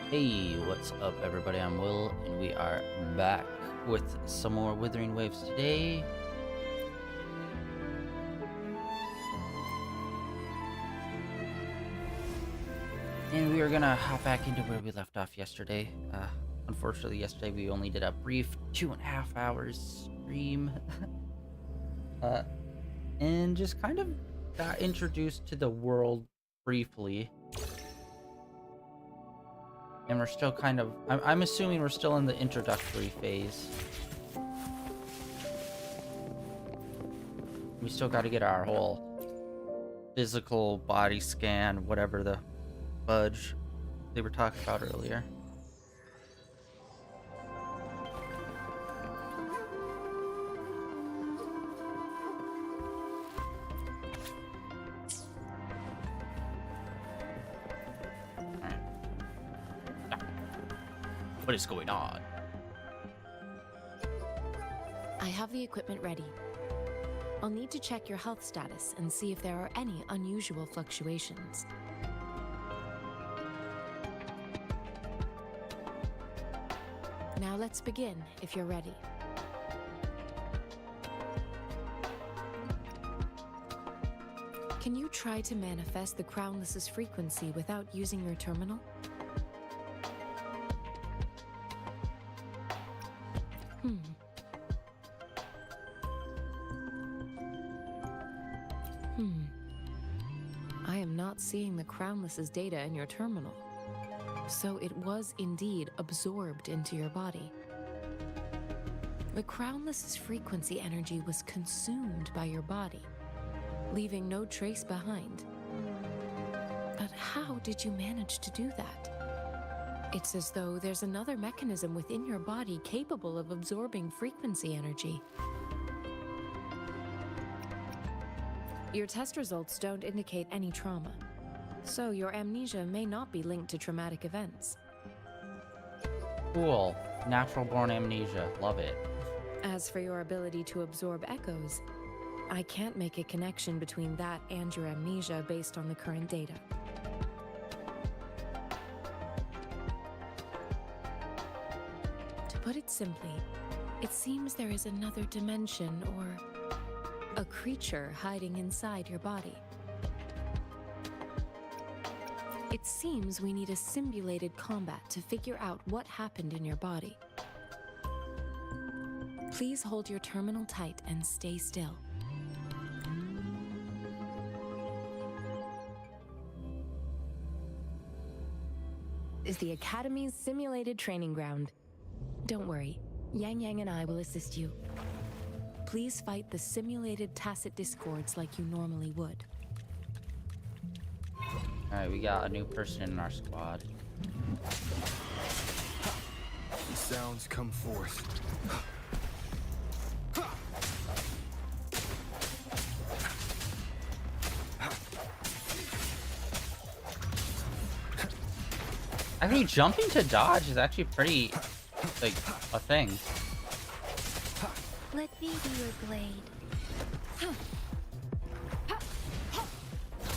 Hey, what's up, everybody? I'm Will, and we are back with some more Wuthering Waves today. And we are gonna hop back into where we left off yesterday. Unfortunately, yesterday we only did a brief 2.5 hours stream. uh, and just kind of got introduced to the world briefly. And we're still kind of, I'm assuming we're still in the introductory phase. We still got to get our whole physical body scan, whatever the fudge they were talking about earlier. What is going on? I have the equipment ready. I'll need to check your health status and see if there are any unusual fluctuations. Now let's begin, if you're ready. Can you try to manifest the Crownless's frequency without using your terminal? I am not seeing the Crownless's data in your terminal. So it was indeed absorbed into your body. The Crownless's frequency energy was consumed by your body, leaving no trace behind. But how did you manage to do that? It's as though there's another mechanism within your body capable of absorbing frequency energy. Your test results don't indicate any trauma, so your amnesia may not be linked to traumatic events. Cool. Natural-born amnesia. Love it. As for your ability to absorb echoes, I can't make a connection between that and your amnesia based on the current data. To put it simply, it seems there is another dimension or a creature hiding inside your body. It seems we need a simulated combat to figure out what happened in your body. Please hold your terminal tight and stay still. Is the Academy's simulated training ground. Don't worry, Yang Yang and I will assist you. Please fight the simulated tacit discords like you normally would. Alright, we got a new person in our squad. The sounds come forth. Actually, jumping to dodge is actually pretty, like, a thing. Let me be your blade.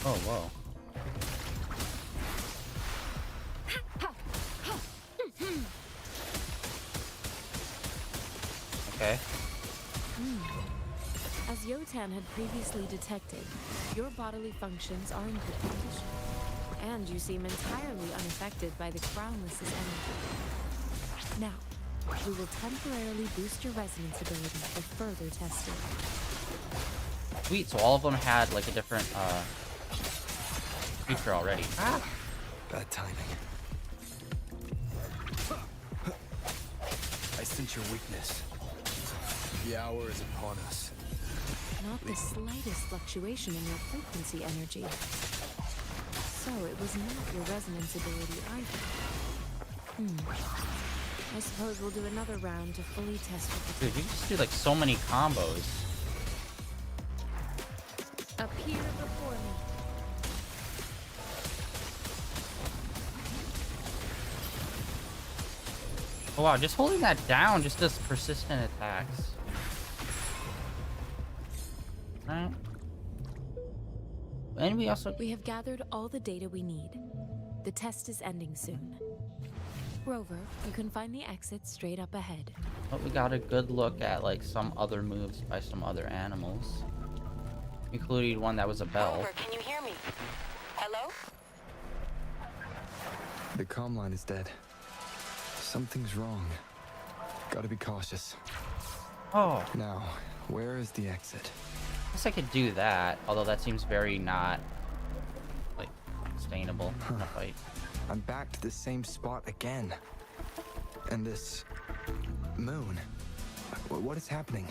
Oh, whoa. Okay. As Yotan had previously detected, your bodily functions are in good condition, and you seem entirely unaffected by the Crownless's energy. Now, we will temporarily boost your resonance ability for further testing. Sweet, so all of them had, like, a different, feature already. Ah! Bad timing. I sense your weakness. The hour is upon us. Not the slightest fluctuation in your frequency energy. So it was not your resonance ability either. I suppose we'll do another round to fully test your Dude, you just do, like, so many combos. Appear before me. Oh, wow, just holding that down just does persistent attacks. Alright. And we also... We have gathered all the data we need. The test is ending soon. Rover, you can find the exit straight up ahead. But we got a good look at like some other moves by some other animals, including one that was a bell. Rover, can you hear me? Hello? The comm line is dead. Something's wrong. Gotta be cautious. Oh, Now, where is the exit? I guess I could do that, although that seems very not like sustainable in a fight. I'm back to the same spot again. And this moon. What is happening?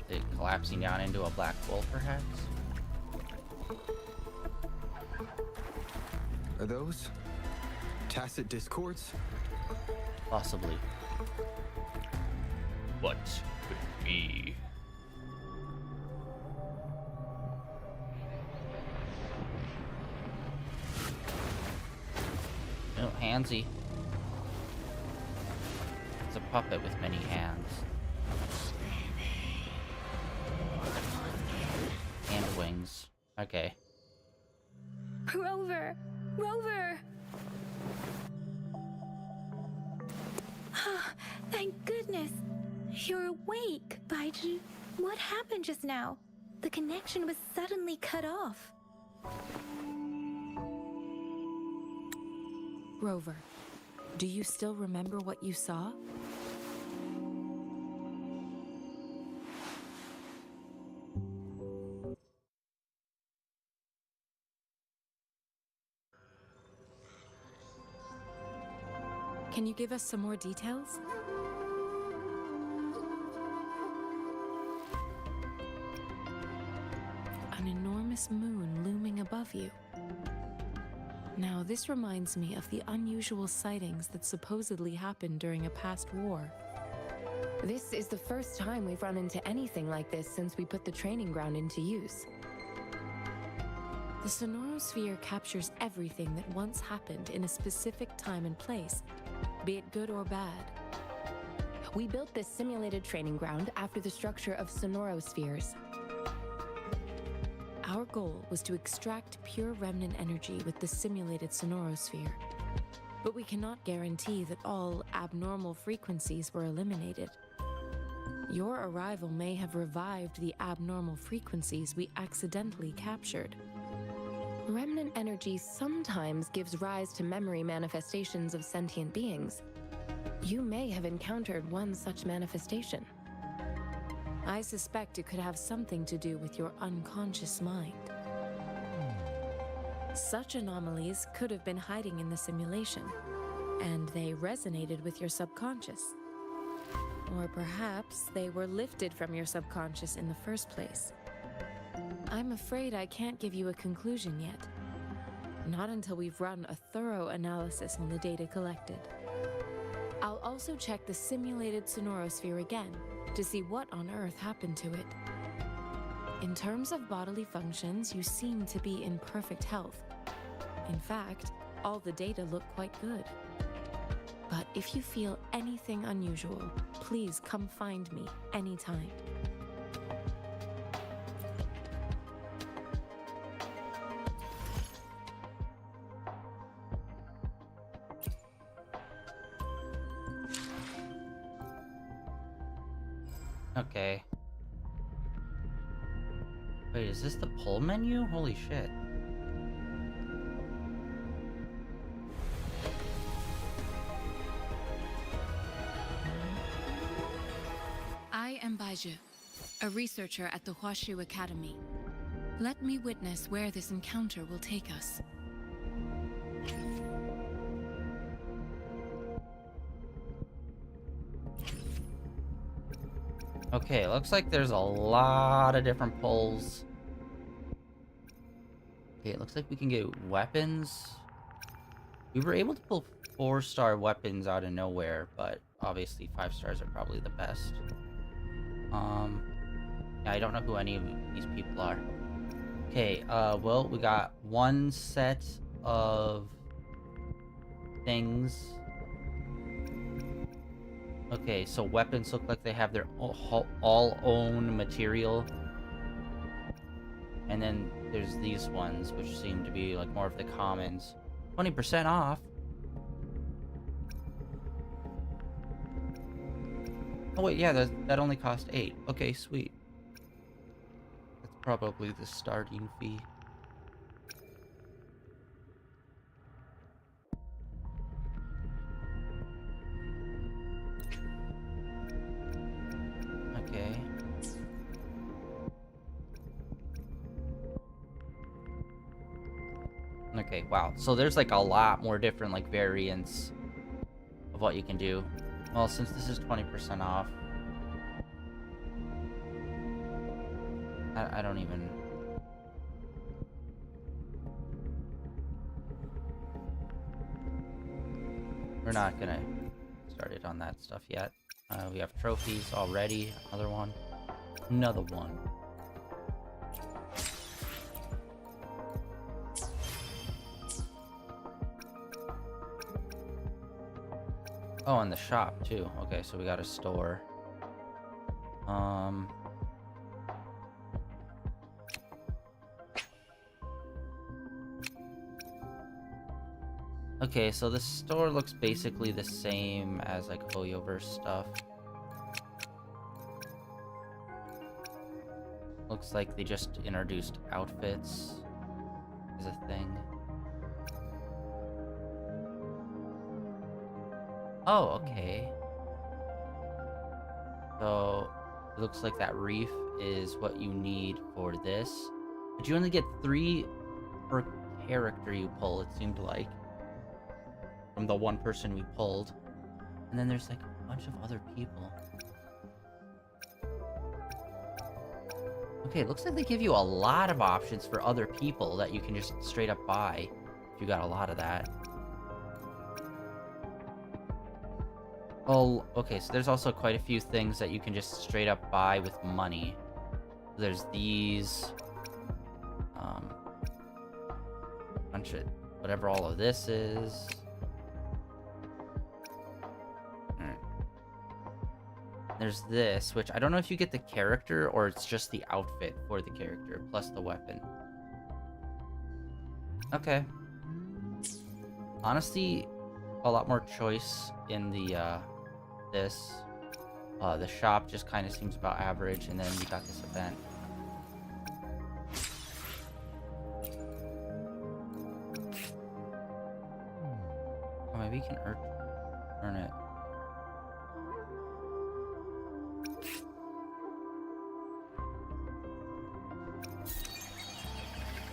Is it collapsing down into a black hole, perhaps? Are those tacit discords? Possibly. What could it be? Oh, handsy. It's a puppet with many hands. And wings. Okay. Rover! Rover! Thank goodness! You're awake, Baiju. What happened just now? The connection was suddenly cut off. Rover, do you still remember what you saw? Can you give us some more details? An enormous moon looming above you. Now, this reminds me of the unusual sightings that supposedly happened during a past war. This is the first time we've run into anything like this since we put the training ground into use. The sonorosphere captures everything that once happened in a specific time and place, be it good or bad. We built this simulated training ground after the structure of sonorospheres. Our goal was to extract pure remnant energy with the simulated sonorosphere. But we cannot guarantee that all abnormal frequencies were eliminated. Your arrival may have revived the abnormal frequencies we accidentally captured. Remnant energy sometimes gives rise to memory manifestations of sentient beings. You may have encountered one such manifestation. I suspect it could have something to do with your unconscious mind. Such anomalies could have been hiding in the simulation, and they resonated with your subconscious. Or perhaps they were lifted from your subconscious in the first place. I'm afraid I can't give you a conclusion yet. Not until we've run a thorough analysis on the data collected. I'll also check the simulated sonorosphere again to see what on earth happened to it. In terms of bodily functions, you seem to be in perfect health. In fact, all the data look quite good. But if you feel anything unusual, please come find me anytime. Okay. Wait, is this the pull menu? Holy shit. I am Baiju, a researcher at the Huashu Academy. Let me witness where this encounter will take us. Okay, looks like there's a lot of different pulls. Okay, it looks like we can get weapons. We were able to pull 4-star weapons out of nowhere, but obviously 5 stars are probably the best. Yeah, I don't know who any of these people are. Okay, well, we got one set of things. Okay, so weapons look like they have their all own material. And then there's these ones, which seem to be like more of the commons. 20% off. Oh wait, yeah, that only cost 8. Okay, sweet. That's probably the starting fee. Okay. Okay, wow. So there's like a lot more different like variants of what you can do. Well, since this is 20% off, I don't even... We're not gonna start it on that stuff yet. We have trophies already. Another one. Another one. Oh, and the shop too. Okay, so we got a store. Okay, so the store looks basically the same as like Hoyoverse stuff. Looks like they just introduced outfits as a thing. Oh, okay. So it looks like that reef is what you need for this. But you only get 3 per character you pull, it seemed like. From the one person we pulled. And then there's like a bunch of other people. Okay, it looks like they give you a lot of options for other people that you can just straight up buy. If you got a lot of that. Oh, okay, so there's also quite a few things that you can just straight up buy with money. There's these. Bunch of whatever all of this is. There's this, which I don't know if you get the character or it's just the outfit for the character plus the weapon. Okay. Honestly, a lot more choice in the this. The shop just kind of seems about average, and then you got this event. Oh, maybe you can earn it.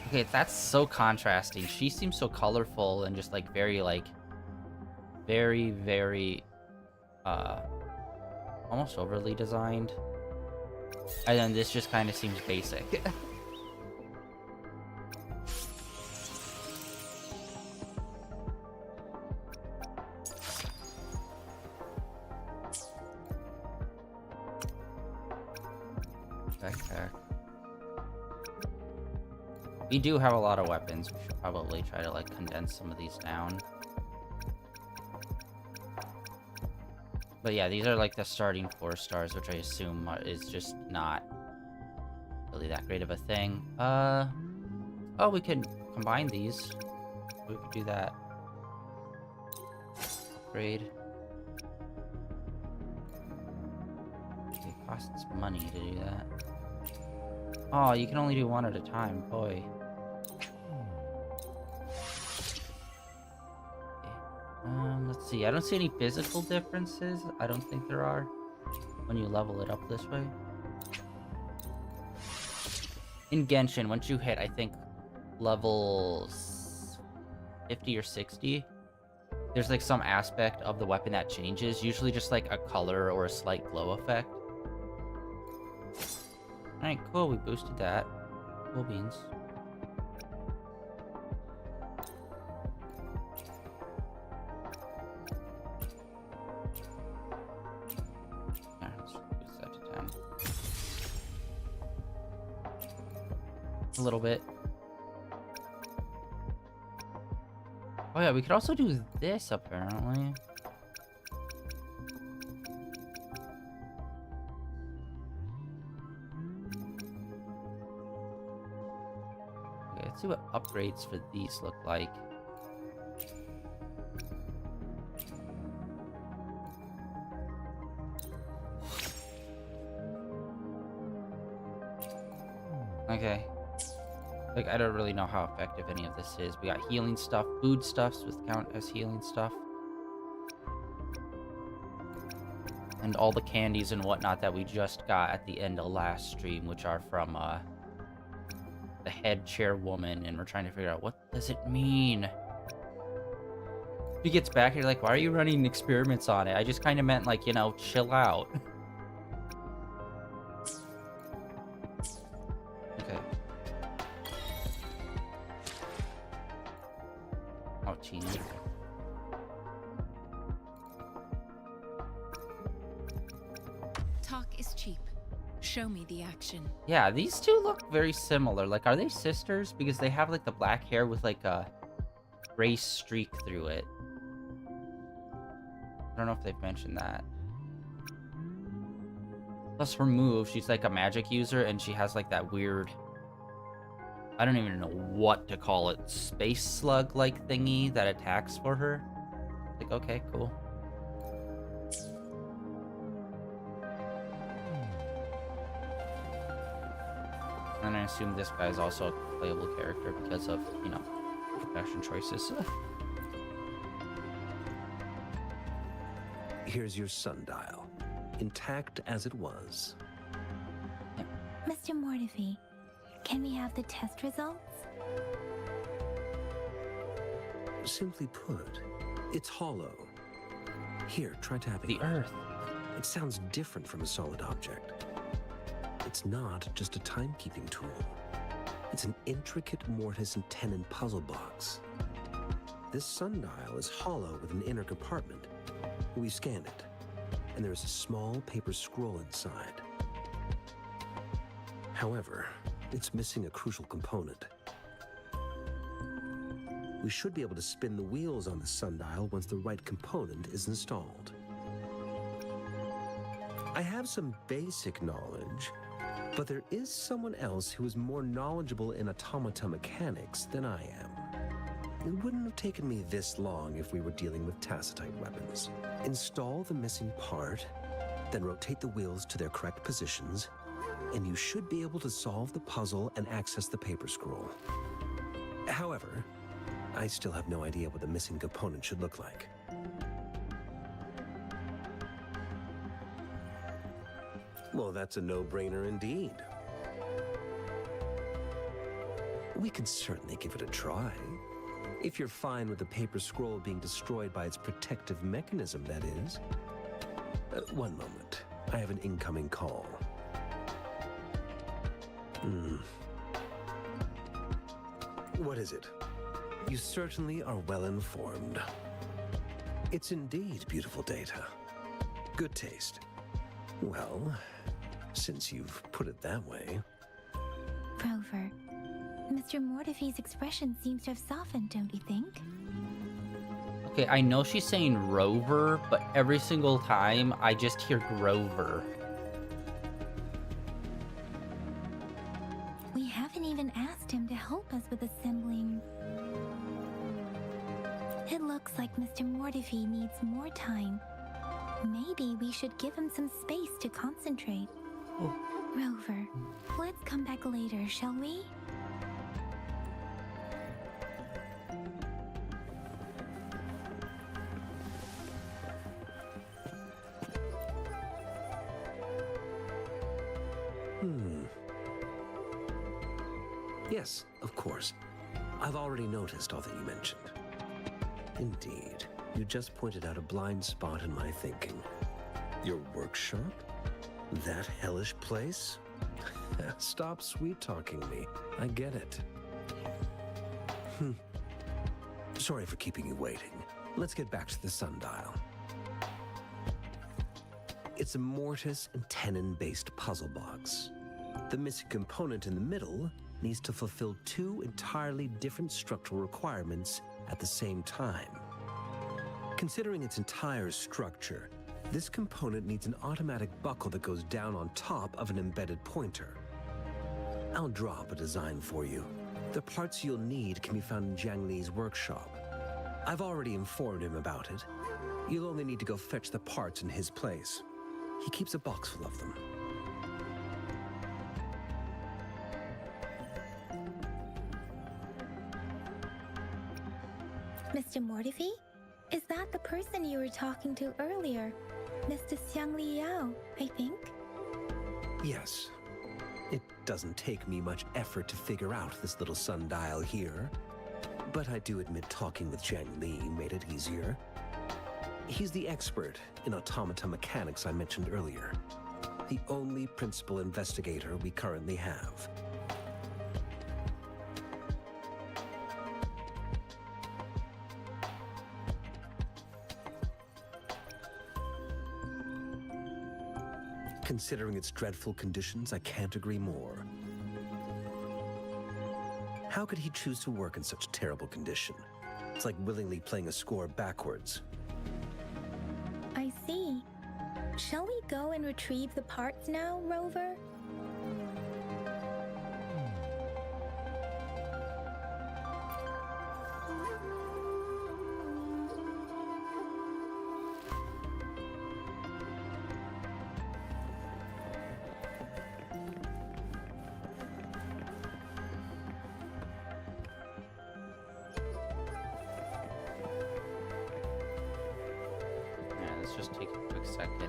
Okay, that's so contrasting. She seems so colorful and just like very almost overly designed. And then this just kind of seems basic. Backpack. We do have a lot of weapons. We should probably try to like condense some of these down. But yeah, these are like the starting 4 stars, which I assume is just not really that great of a thing. Oh, we could combine these. We could do that. Upgrade. It costs money to do that. Oh, you can only do 1 at a time, boy. Let's see. I don't see any physical differences. I don't think there are when you level it up this way. In Genshin, once you hit, I think, level 50 or 60, there's like some aspect of the weapon that changes. Usually just like a color or a slight glow effect. Alright, cool. We boosted that. Cool beans. A little bit. Oh yeah, we could also do this apparently. Okay, let's see what upgrades for these look like. Okay. Like, I don't really know how effective any of this is. We got healing stuff, food stuffs with count as healing stuff. And all the candies and whatnot that we just got at the end of last stream, which are from, the head chairwoman, and we're trying to figure out, what does it mean? If he gets back, you're like, why are you running experiments on it? I just kind of meant, like, you know, chill out. Okay. Oh, teeny. Talk is cheap. Show me the action. Yeah, these two look very similar. Like, are they sisters? Because they have, like, the black hair with, like, a gray streak through it. I don't know if they've mentioned that. Plus her move, she's like a magic user, and she has like that weird, I don't even know what to call it, space slug-like thingy that attacks for her. Like, okay, cool. And I assume this guy's also a playable character because of, you know, fashion choices. Here's your sundial, intact as it was. Mr. Mortefi, can we have the test results? Simply put, it's hollow. Here, try tapping The on it. Earth. It sounds different from a solid object. It's not just a timekeeping tool. It's an intricate mortise and tenon puzzle box. This sundial is hollow with an inner compartment. We scanned it, and there is a small paper scroll inside. However, it's missing a crucial component. We should be able to spin the wheels on the sundial once the right component is installed. I have some basic knowledge, but there is someone else who is more knowledgeable in automata mechanics than I am. It wouldn't have taken me this long if we were dealing with tacitite weapons. Install the missing part, then rotate the wheels to their correct positions, and you should be able to solve the puzzle and access the paper scroll. However, I still have no idea what the missing component should look like. Well, that's a no-brainer indeed. We can certainly give it a try. If you're fine with the paper scroll being destroyed by its protective mechanism, that is. One moment. I have an incoming call. What is it? You certainly are well informed. It's indeed beautiful data. Good taste. Well, since you've put it that way. Rover, Mr. Mortefi's expression seems to have softened, don't you think? Okay, I know she's saying Rover, but every single time I just hear Grover. We haven't even asked him to help us with assembling. It looks like Mr. Mortefi needs more time. Maybe we should give him some space to concentrate. Oh. Rover, let's come back later, shall we? Yes, of course. I've already noticed all that you mentioned. Indeed, you just pointed out a blind spot in my thinking. Your workshop? That hellish place? Stop sweet-talking me. I get it. Sorry for keeping you waiting. Let's get back to the sundial. It's a mortise and tenon-based puzzle box. The missing component in the middle needs to fulfill two entirely different structural requirements at the same time. Considering its entire structure, this component needs an automatic buckle that goes down on top of an embedded pointer. I'll draw up a design for you. The parts you'll need can be found in Jiang Li's workshop. I've already informed him about it. You'll only need to go fetch the parts in his place. He keeps a box full of them. Mr. Mortifi? Is that the person you were talking to earlier? Mr. Xiang Liao, I think? Yes. It doesn't take me much effort to figure out this little sundial here. But I do admit talking with Zhang Li made it easier. He's the expert in automata mechanics I mentioned earlier. The only principal investigator we currently have. Considering its dreadful conditions, I can't agree more. How could he choose to work in such terrible condition? It's like willingly playing a score backwards. I see. Shall we go and retrieve the parts now, Rover? Yeah, let's just take a quick second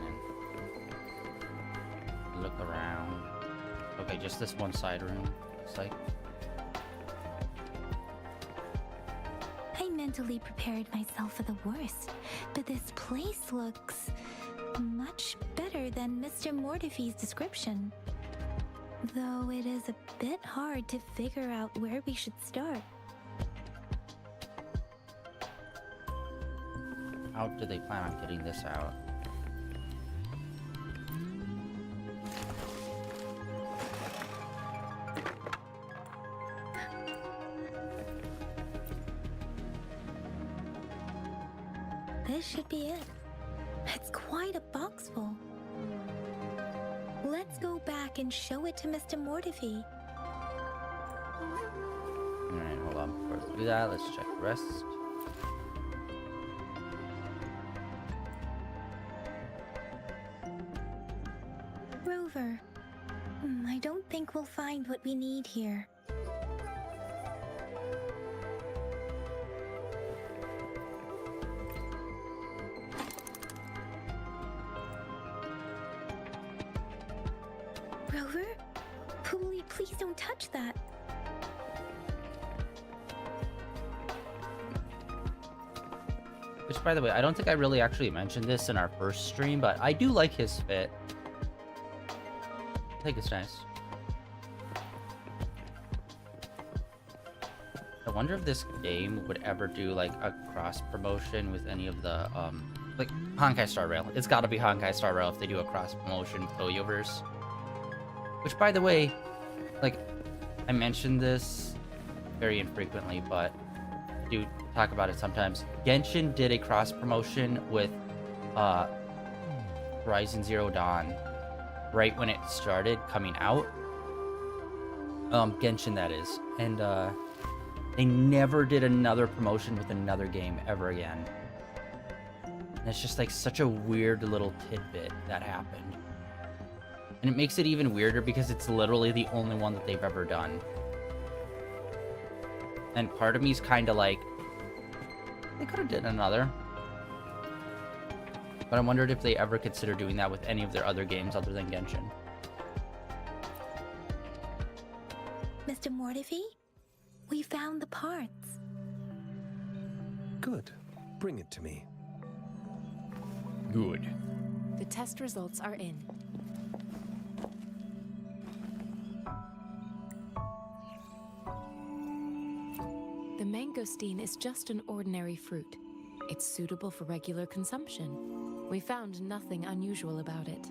and look around. Okay, just this one side room. It's like, I mentally prepared myself for the worst, but this place looks much better than Mr. Mortifi's description. Though it is a bit hard to figure out where we should start. how do they plan on getting this out? This should be it. It's quite a box full. Let's go back and show it to Mr. Mortifi. Alright, hold on. Before we do that, let's check the rest. Rover, I don't think we'll find what we need here. Rover? Please don't touch that. Which, by the way, I don't think I really actually mentioned this in our first stream, but I do like his fit. I think it's nice. I wonder if this game would ever do like a cross promotion with any of the like Honkai Star Rail. It's got to be Honkai Star Rail if they do a cross promotion with Toyoverse. Which, by the way, like I mentioned this very infrequently, but I do talk about it sometimes. Genshin did a cross promotion with Horizon Zero Dawn right when it started coming out. Genshin, that is. And they never did another promotion with another game ever again. And it's just like such a weird little tidbit that happened. And it makes it even weirder because it's literally the only one that they've ever done. And part of me's kind of like, they could have did another. But I wondered if they ever consider doing that with any of their other games other than Genshin. Mr. Mortifi, we found the parts. Good. Bring it to me. Good. The test results are in. The mangosteen is just an ordinary fruit. It's suitable for regular consumption. We found nothing unusual about it.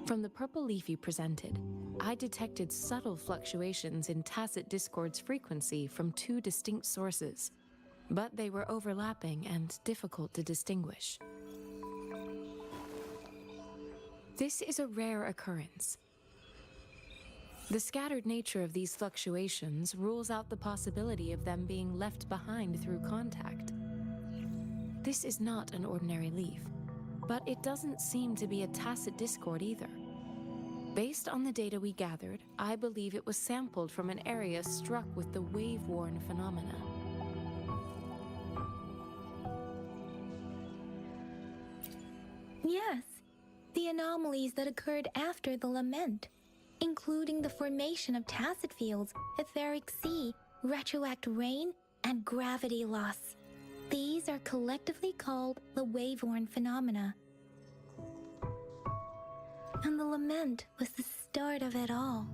From the purple leaf you presented, I detected subtle fluctuations in tacit discord's frequency from two distinct sources, but they were overlapping and difficult to distinguish. This is a rare occurrence. The scattered nature of these fluctuations rules out the possibility of them being left behind through contact. This is not an ordinary leaf, but it doesn't seem to be a tacit discord either. Based on the data we gathered, I believe it was sampled from an area struck with the wave-worn phenomena. Yes, the anomalies that occurred after the lament, including the formation of tacit fields, etheric sea, retroact rain, and gravity loss. These are collectively called the wave-worn phenomena. And the lament was the start of it all.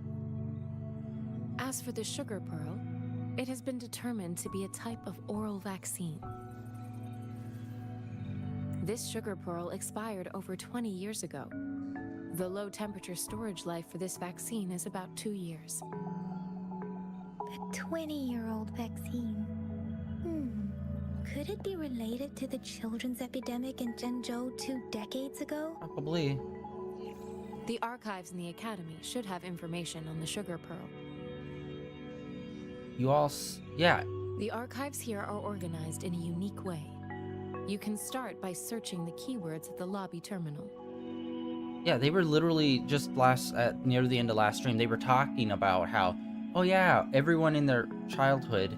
As for the sugar pearl, it has been determined to be a type of oral vaccine. This sugar pearl expired over 20 years ago. The low temperature storage life for this vaccine is about 2 years. A 20-year-old vaccine. Could it be related to the children's epidemic in Zhengzhou 2 decades ago? Probably. The archives in the Academy should have information on the sugar pearl. Yeah. The archives here are organized in a unique way. You can start by searching the keywords at the lobby terminal. Yeah, they were literally just near the end of last stream, they were talking about how, oh yeah, everyone in their childhood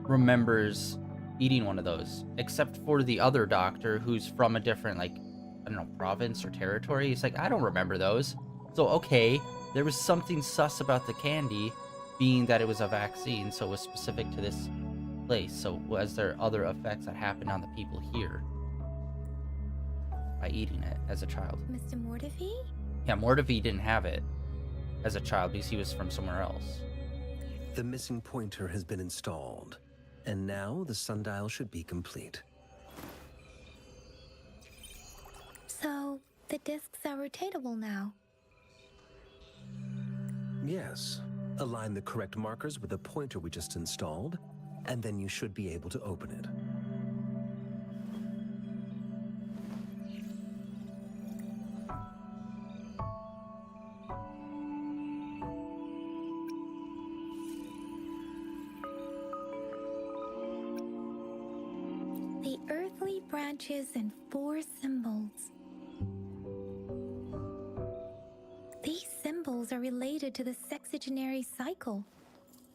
remembers eating one of those, except for the other doctor who's from a different, like, I don't know, province or territory. He's like, I don't remember those. So, okay, there was something sus about the candy, being that it was a vaccine, so it was specific to this place. So, was there other effects that happened on the people here by eating it as a child? Mr. Mortefi? Yeah, Mortefi didn't have it as a child because he was from somewhere else. The missing pointer has been installed, and now the sundial should be complete. So, the discs are rotatable now. Yes. Align the correct markers with the pointer we just installed, and then you should be able to open it. The earthly branches and 4 symbols. These symbols are related to the sexagenary cycle.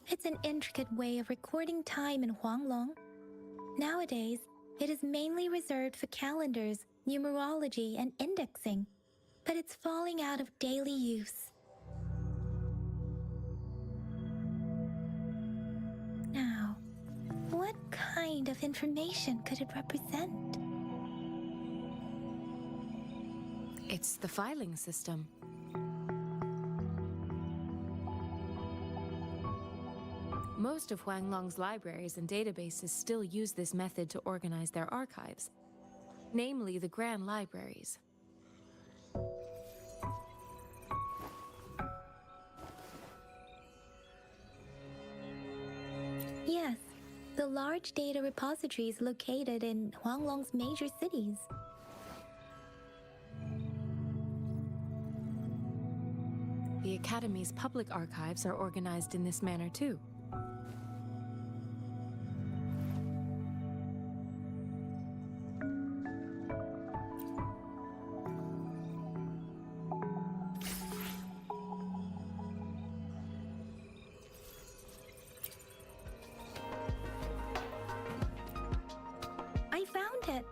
It's an intricate way of recording time in Huanglong. Nowadays, it is mainly reserved for calendars, numerology, and indexing, but it's falling out of daily use. Now, what kind of information could it represent? It's the filing system. Most of Huanglong's libraries and databases still use this method to organize their archives, namely the Grand Libraries. Yes, the large data repositories located in Huanglong's major cities. The Academy's public archives are organized in this manner too. I found it.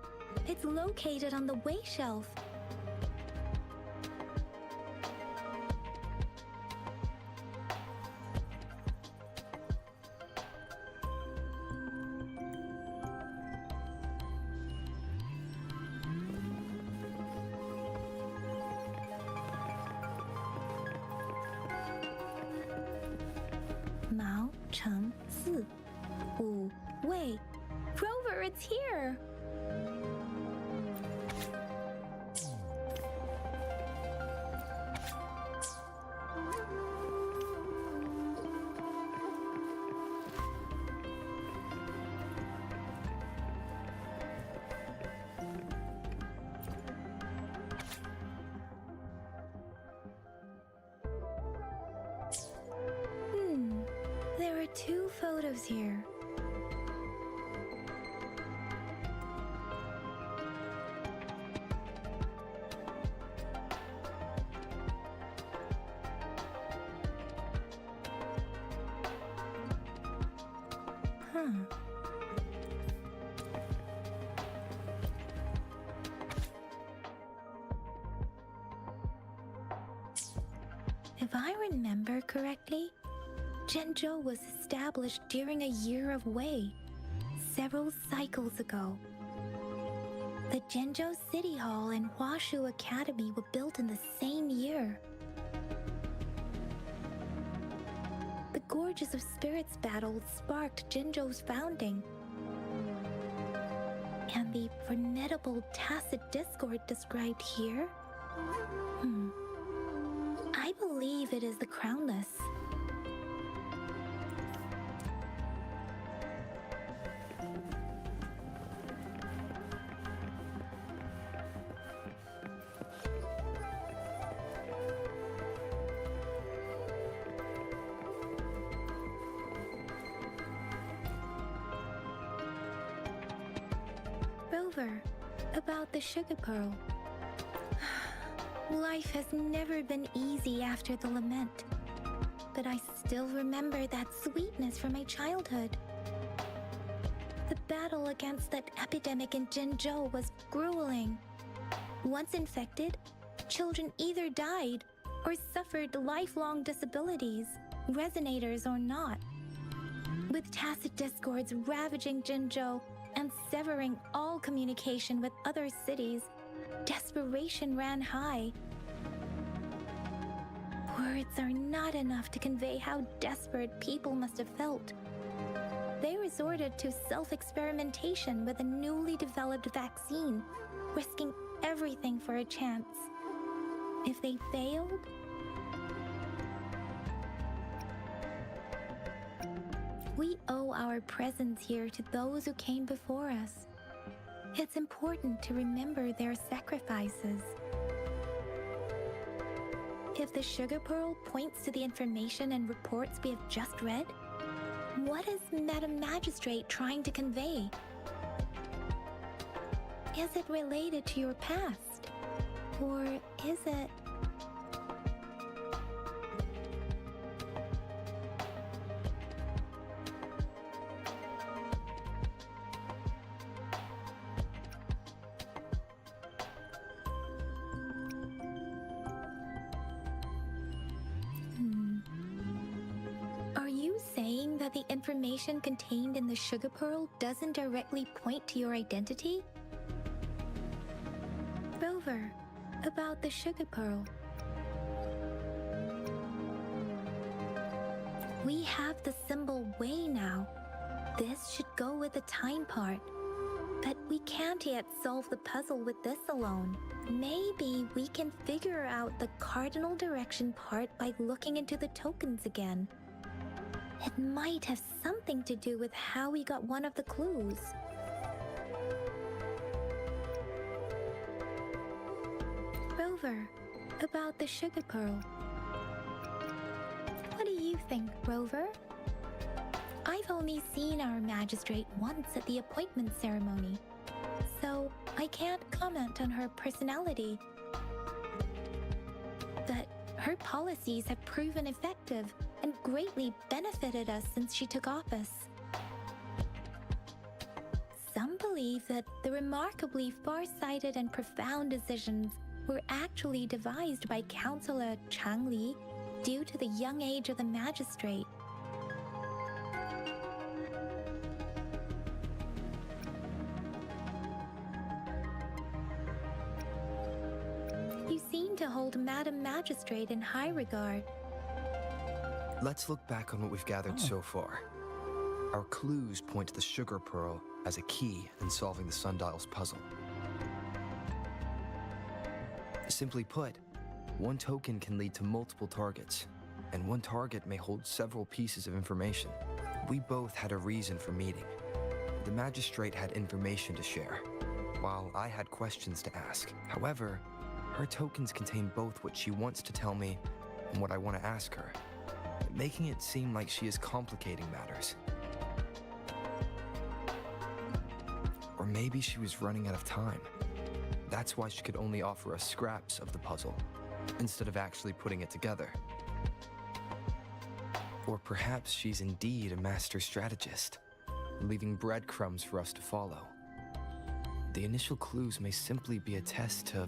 It's located on the way shelf. Mao Cheng Si. Wu Wei. Rover, it's here! There are 2 photos here. If I remember correctly, Zhenzhou was established during a year of Wei, several cycles ago. The Zhenzhou City Hall and Huashu Academy were built in the same year. The Gorges of Spirits battle sparked Zhenzhou's founding. And the formidable tacit discord described here? I believe it is the Crownless. Rover, about the sugar pearl. Life has never been easy after the lament, but I still remember that sweetness from my childhood. The battle against that epidemic in Zhenzhou was grueling. Once infected, children either died or suffered lifelong disabilities, resonators or not. With tacit discords ravaging Zhenzhou and severing all communication with other cities, desperation ran high. Words are not enough to convey how desperate people must have felt. They resorted to self-experimentation with a newly developed vaccine, risking everything for a chance. If they failed, we owe our presence here to those who came before us. It's important to remember their sacrifices. If the sugar pearl points to the information and reports we have just read, what is Madam Magistrate trying to convey? Is it related to your past? Or is it... Are you saying that the information contained in the sugar pearl doesn't directly point to your identity? Rover, about the sugar pearl. We have the symbol Wei now. This should go with the time part. But we can't yet solve the puzzle with this alone. Maybe we can figure out the cardinal direction part by looking into the tokens again. It might have something to do with how we got one of the clues. Rover, about the sugar pearl. What do you think, Rover? I've only seen our magistrate once at the appointment ceremony, so I can't comment on her personality. But her policies have proven effective and greatly benefited us since she took office. Some believe that the remarkably far-sighted and profound decisions were actually devised by Councillor Chang Li due to the young age of the magistrate. You seem to hold Madam Magistrate in high regard. Let's look back on what we've gathered so far. Our clues point to the sugar pearl as a key in solving the sundial's puzzle. Simply put, one token can lead to multiple targets, and one target may hold several pieces of information. We both had a reason for meeting. The magistrate had information to share, while I had questions to ask. However, her tokens contain both what she wants to tell me and what I want to ask her, making it seem like she is complicating matters. Or maybe she was running out of time. That's why she could only offer us scraps of the puzzle, instead of actually putting it together. Or perhaps she's indeed a master strategist, leaving breadcrumbs for us to follow. The initial clues may simply be a test to...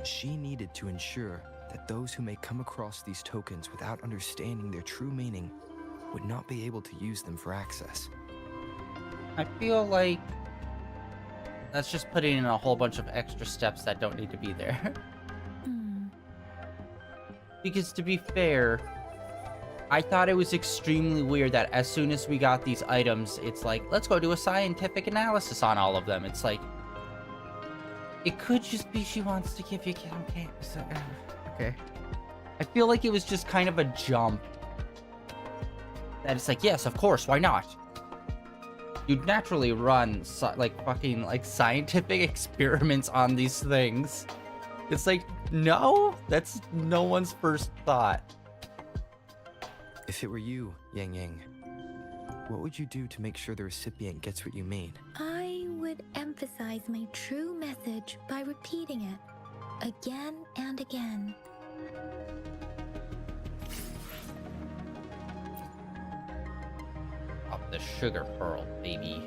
She needed to ensure that those who may come across these tokens without understanding their true meaning would not be able to use them for access. I feel like that's just putting in a whole bunch of extra steps that don't need to be there. Because to be fair, I thought it was extremely weird that as soon as we got these items, it's like, let's go do a scientific analysis on all of them. It's like, it could just be she wants to give you okay. Okay. I feel like it was just kind of a jump. That it's like, yes, of course, why not? You'd naturally run fucking scientific experiments on these things. It's like, no, that's no one's first thought. If it were you, Yang Yang, what would you do to make sure the recipient gets what you mean? I would emphasize my true message by repeating it again and again. Pop the sugar pearl, baby.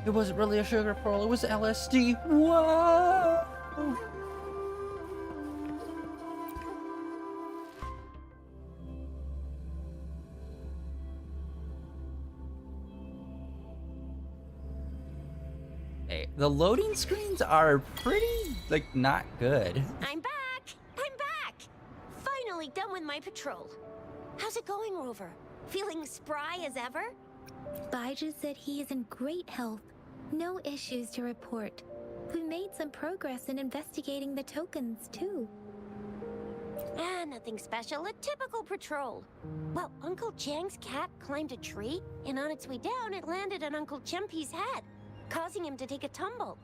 It wasn't really a sugar pearl, it was LSD. Whoa! Hey, the loading screens are pretty, not good. I'm back! I'm back! Finally done with my patrol. How's it going, Rover? Feeling spry as ever? Baiju said he is in great health. No issues to report. We made some progress in investigating the tokens, too. Nothing special. A typical patrol. Well, Uncle Chang's cat climbed a tree, and on its way down, it landed on Uncle Chempi's head, causing him to take a tumble.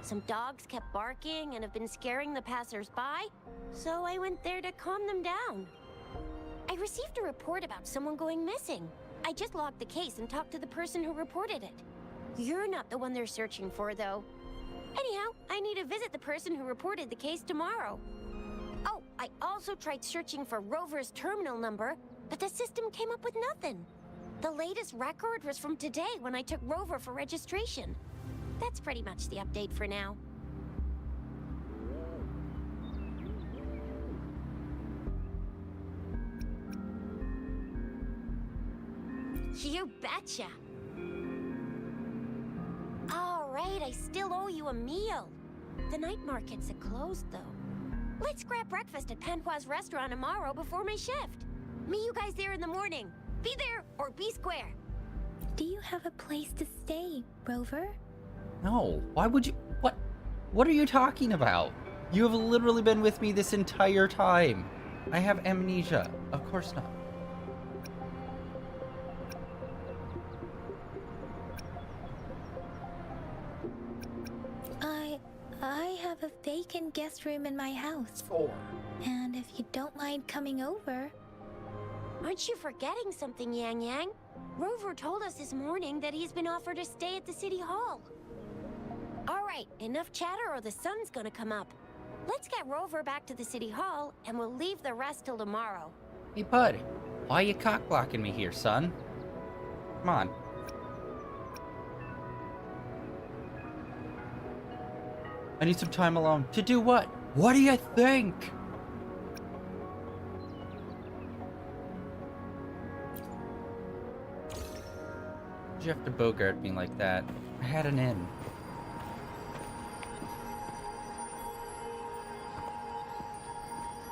Some dogs kept barking and have been scaring the passers-by, so I went there to calm them down. I received a report about someone going missing. I just logged the case and talked to the person who reported it. You're not the one they're searching for, though. Anyhow, I need to visit the person who reported the case tomorrow. Oh, I also tried searching for Rover's terminal number, but the system came up with nothing. The latest record was from today when I took Rover for registration. That's pretty much the update for now. You betcha. All right, I still owe you a meal. The night markets are closed, though. Let's grab breakfast at Panhua's restaurant tomorrow before my shift. Meet you guys there in the morning. Be there or be square. Do you have a place to stay, Rover? No, why would you? What are you talking about? You have literally been with me this entire time. I have amnesia. Of course not. I have a vacant guest room in my house. And if you don't mind coming over... Aren't you forgetting something, Yang Yang? Rover told us this morning that he's been offered a stay at the City Hall. All right, enough chatter or the sun's gonna come up. Let's get Rover back to the City Hall, and we'll leave the rest till tomorrow. Hey, bud. Why are you cock-blocking me here, son? Come on. I need some time alone. To do what? What do you think? Did you have to bogart me like that? I had an in.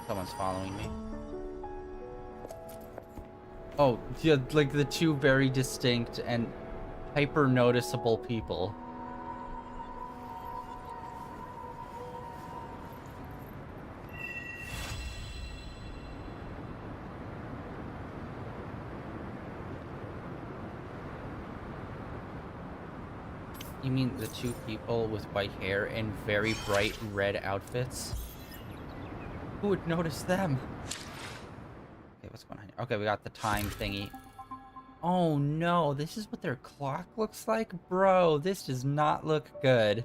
Someone's following me. Oh, yeah, like the two very distinct and hyper noticeable people. You mean the two people with white hair and very bright red outfits? Who would notice them? Okay, what's going on here? Okay, we got the time thingy. Oh no, this is what their clock looks like? Bro, this does not look good.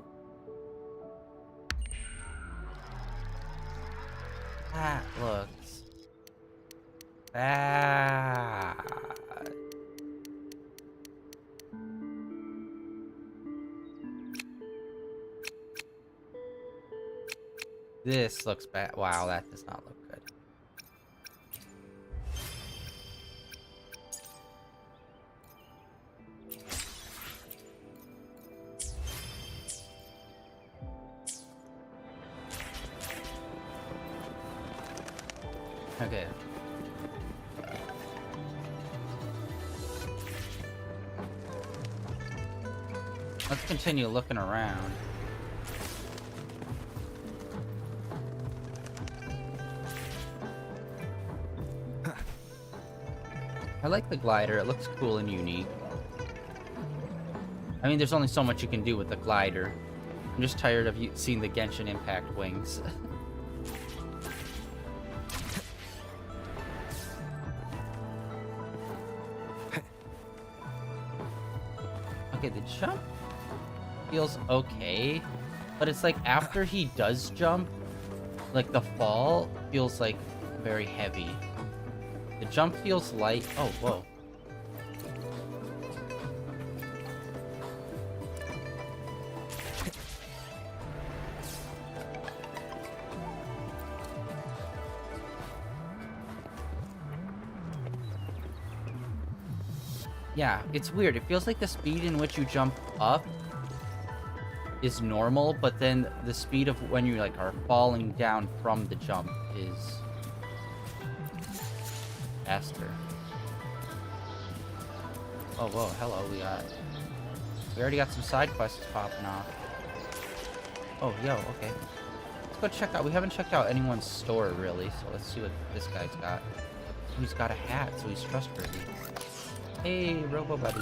That looks bad. This looks bad. Wow, that does not look good. Okay. Let's continue looking around. I like the glider. It looks cool and unique. I mean, there's only so much you can do with the glider. I'm just tired of seeing the Genshin Impact wings. Okay, the jump feels okay, but it's like after he does jump, like the fall feels like very heavy. The jump feels light. Oh, whoa. Yeah, it's weird. It feels like the speed in which you jump up is normal, but then the speed of when you like are falling down from the jump is faster. Oh, whoa, hello, we already got some side quests popping off. Oh, yo, okay. Let's go check out, we haven't checked out anyone's store, really, so let's see what this guy's got. Oh, he's got a hat, so he's trustworthy. Hey, Robo Buddy.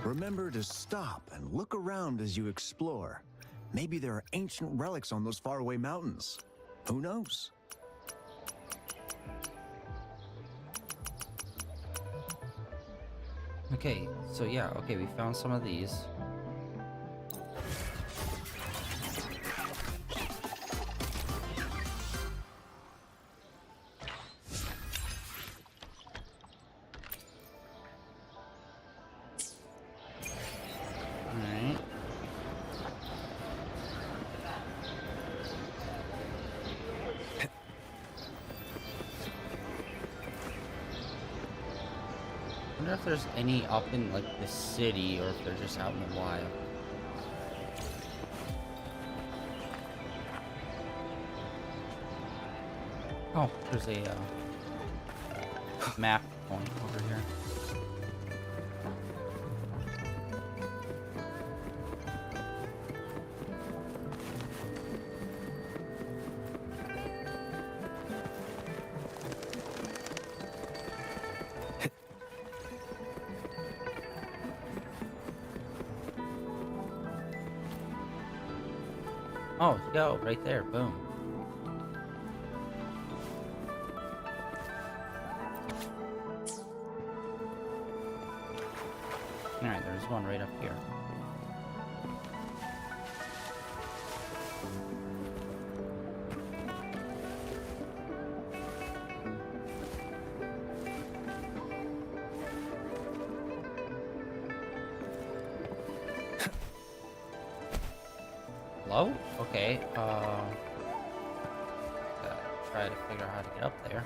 Remember to stop and look around as you explore. Maybe there are ancient relics on those faraway mountains. Who knows? Okay, so yeah, okay, we found some of these. Alright. I wonder if there's any up in like the city or if they're just out in the wild. Oh, there's a map point over here. Oh, yo, right there. Boom. Alright, there's one right up here. Hello? Okay, try to figure out how to get up there.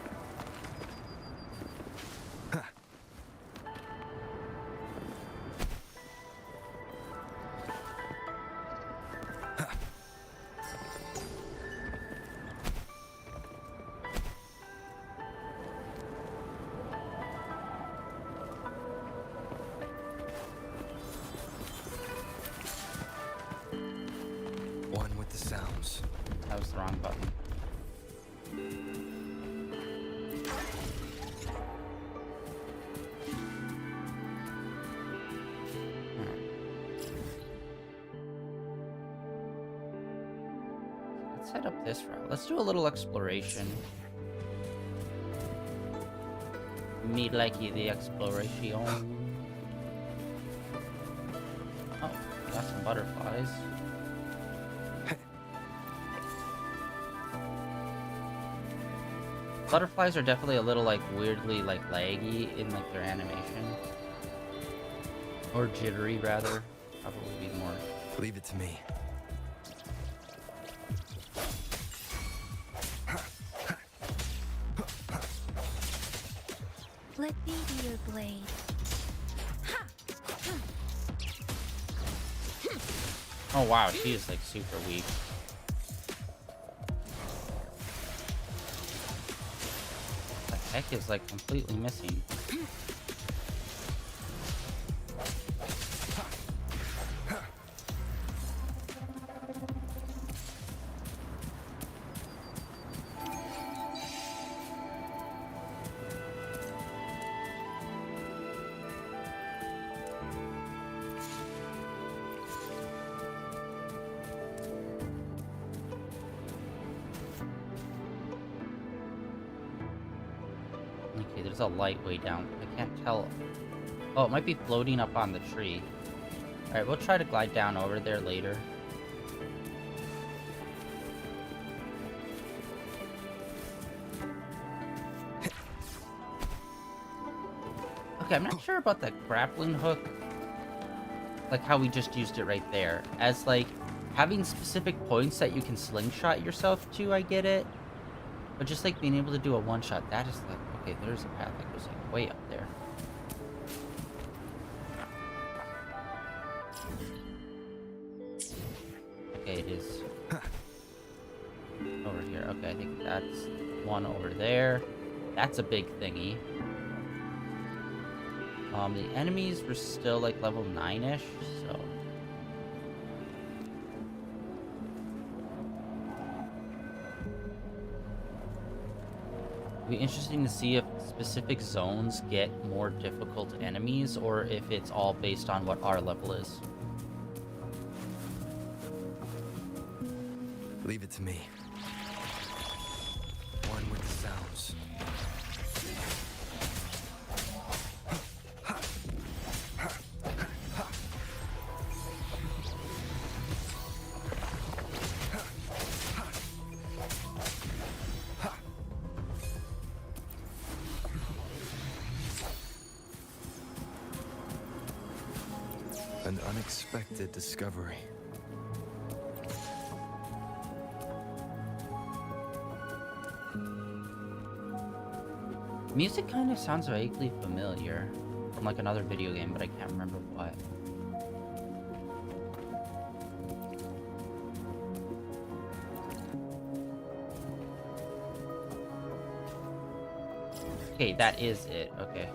One with the sounds. That was the wrong button. Let's head up this route. Let's do a little exploration. Me likey the exploration. Oh, got some butterflies. Butterflies are definitely a little like weirdly like laggy in like their animation. Or jittery rather. Probably be more. Leave it to me. Let me be your blade. Oh wow, she is like super weak. The heck is like completely missing. Okay, there's a light way down. I can't tell. Oh, it might be floating up on the tree. Alright, we'll try to glide down over there later. Okay, I'm not sure about that grappling hook. Like how we just used it right there. As like, having specific points that you can slingshot yourself to, I get it. But just like being able to do a one-shot, that is like, okay, there's a path that goes like way up there. Okay, it is over here. Okay, I think that's one over there. That's a big thingy. The enemies were still like level 9-ish, so... It'll be interesting to see if specific zones get more difficult enemies, or if it's all based on what our level is. Leave it to me. One with the sounds. An unexpected discovery. Music kind of sounds vaguely familiar from like another video game, but I can't remember what. Okay, that is it. Okay.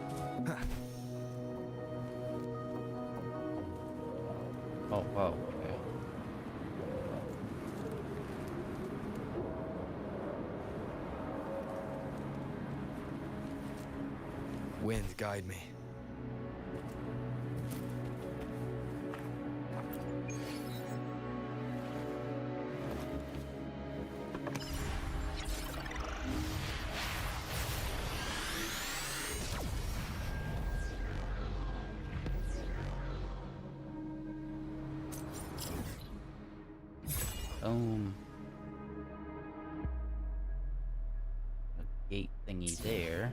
Oh, whoa, okay. Wind, guide me. Boom. A gate thingy there.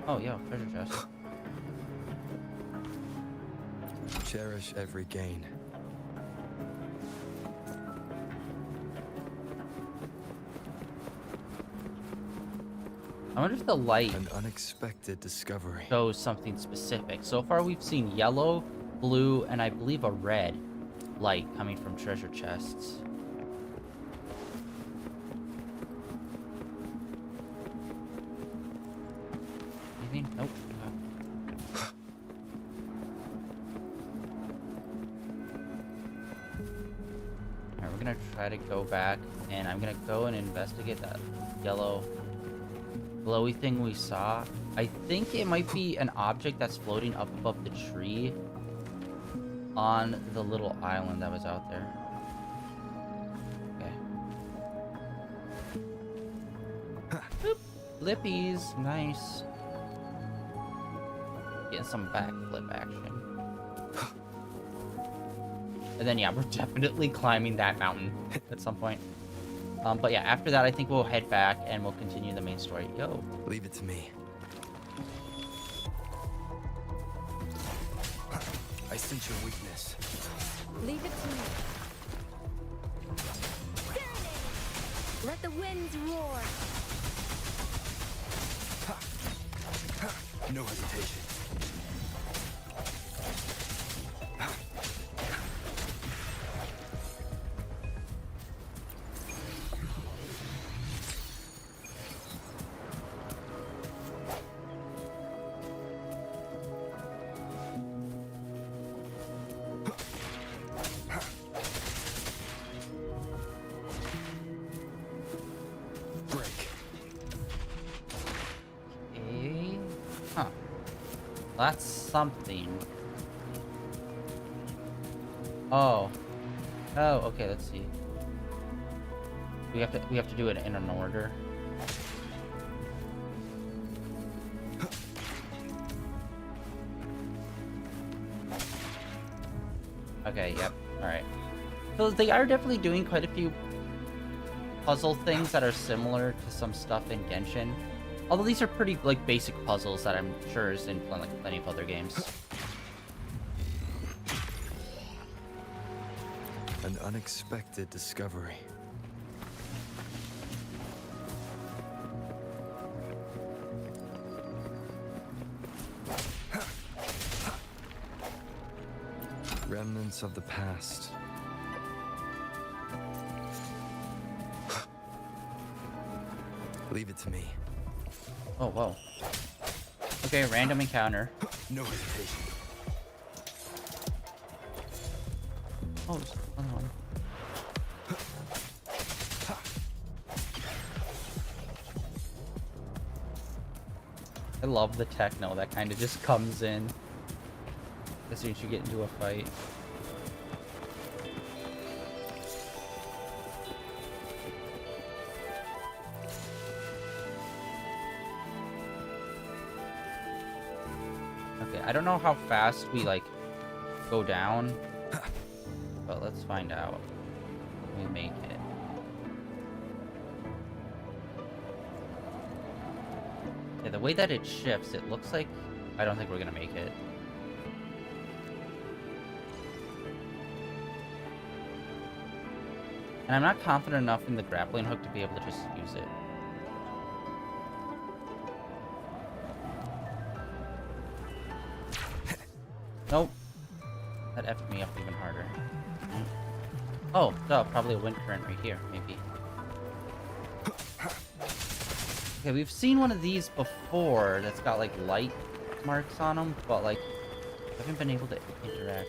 Oh, yeah, treasure chest. Cherish every gain. I wonder if the light An unexpected discovery. shows something specific. So far, we've seen yellow, blue, and I believe a red light coming from treasure chests. Anything? Nope. No. Alright, we're gonna try to go back, and I'm gonna go and investigate that yellow glowy thing we saw. I think it might be an object that's floating up above the tree on the little island that was out there. Okay. Boop. Flippies. Nice. Getting some backflip action. And then, yeah, we're definitely climbing that mountain at some point. But yeah, after that, I think we'll head back and we'll continue the main story. Yo. Leave it to me. I sense your weakness. Leave it to me. Let the winds roar. No hesitation. That's something. Oh. Oh, okay, let's see. We have to do it in an order. Okay, yep. Alright. So they are definitely doing quite a few puzzle things that are similar to some stuff in Genshin. Although these are pretty, like, basic puzzles that I'm sure is in, like, plenty of other games. An unexpected discovery. Remnants of the past. Leave it to me. Oh, whoa. Okay, random encounter. No hesitation. Oh, there's another one. I love the techno that kind of just comes in as soon as you get into a fight. Okay, I don't know how fast we, like, go down, but let's find out. We make it. Yeah, the way that it shifts, it looks like I don't think we're gonna make it. And I'm not confident enough in the grappling hook to be able to just use it. Nope. That effed me up even harder. Oh, duh, probably a wind current right here, maybe. Okay, we've seen one of these before that's got, like, light marks on them, but, like, I haven't been able to interact.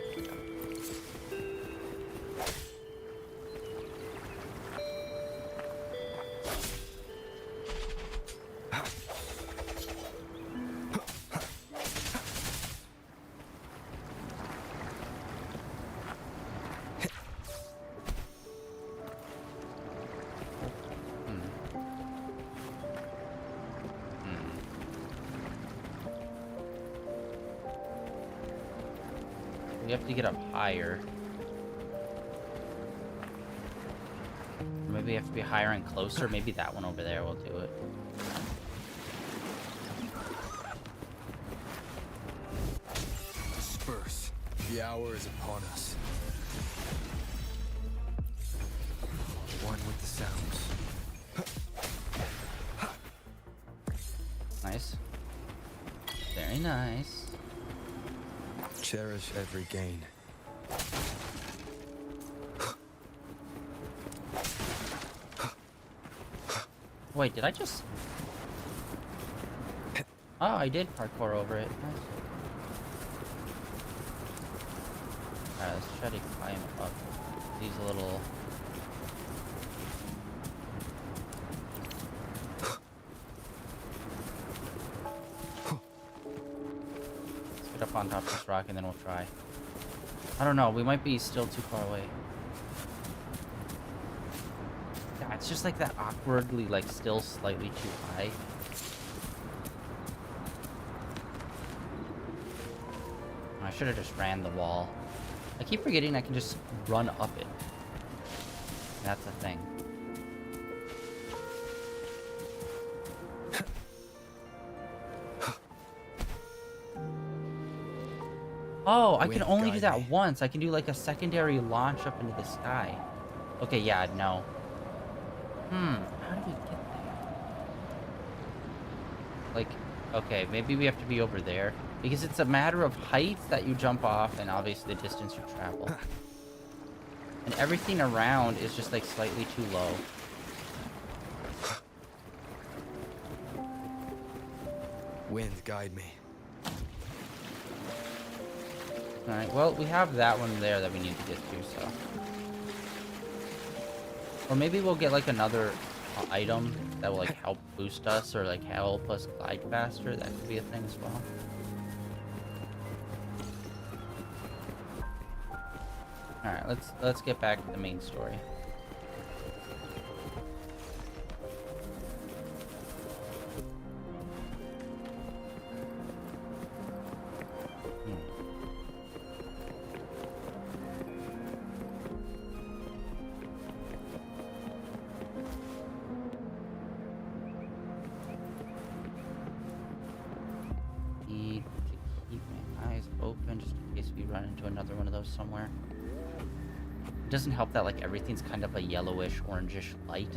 We have to get up higher. Or maybe we have to be higher and closer. Maybe that one over there will do it. Disperse. The hour is upon us. One with the sounds. Nice. Very nice. Cherish every gain. Wait, did I just... Oh, I did parkour over it. Nice. Alright, let's try to climb up these little... Let's get up on top of this rock and then we'll try. I don't know, we might be still too far away. Yeah, it's just like that awkwardly, like, still slightly too high. I should have just ran the wall. I keep forgetting I can just run up it. That's the thing. Oh, I can only do that once. I can do like a secondary launch up into the sky. Okay, yeah, no. How do we get there? Like, okay, maybe we have to be over there. Because it's a matter of height that you jump off and obviously the distance you travel. And everything around is just like slightly too low. Wind, guide me. Alright, well, we have that one there that we need to get to, so... Or maybe we'll get, like, another item that will, like, help boost us or, like, help us glide faster. That could be a thing as well. Alright, let's get back to the main story. Need to keep my eyes open just in case we run into another one of those somewhere. It doesn't help that, like, everything's kind of a yellowish, orangish light.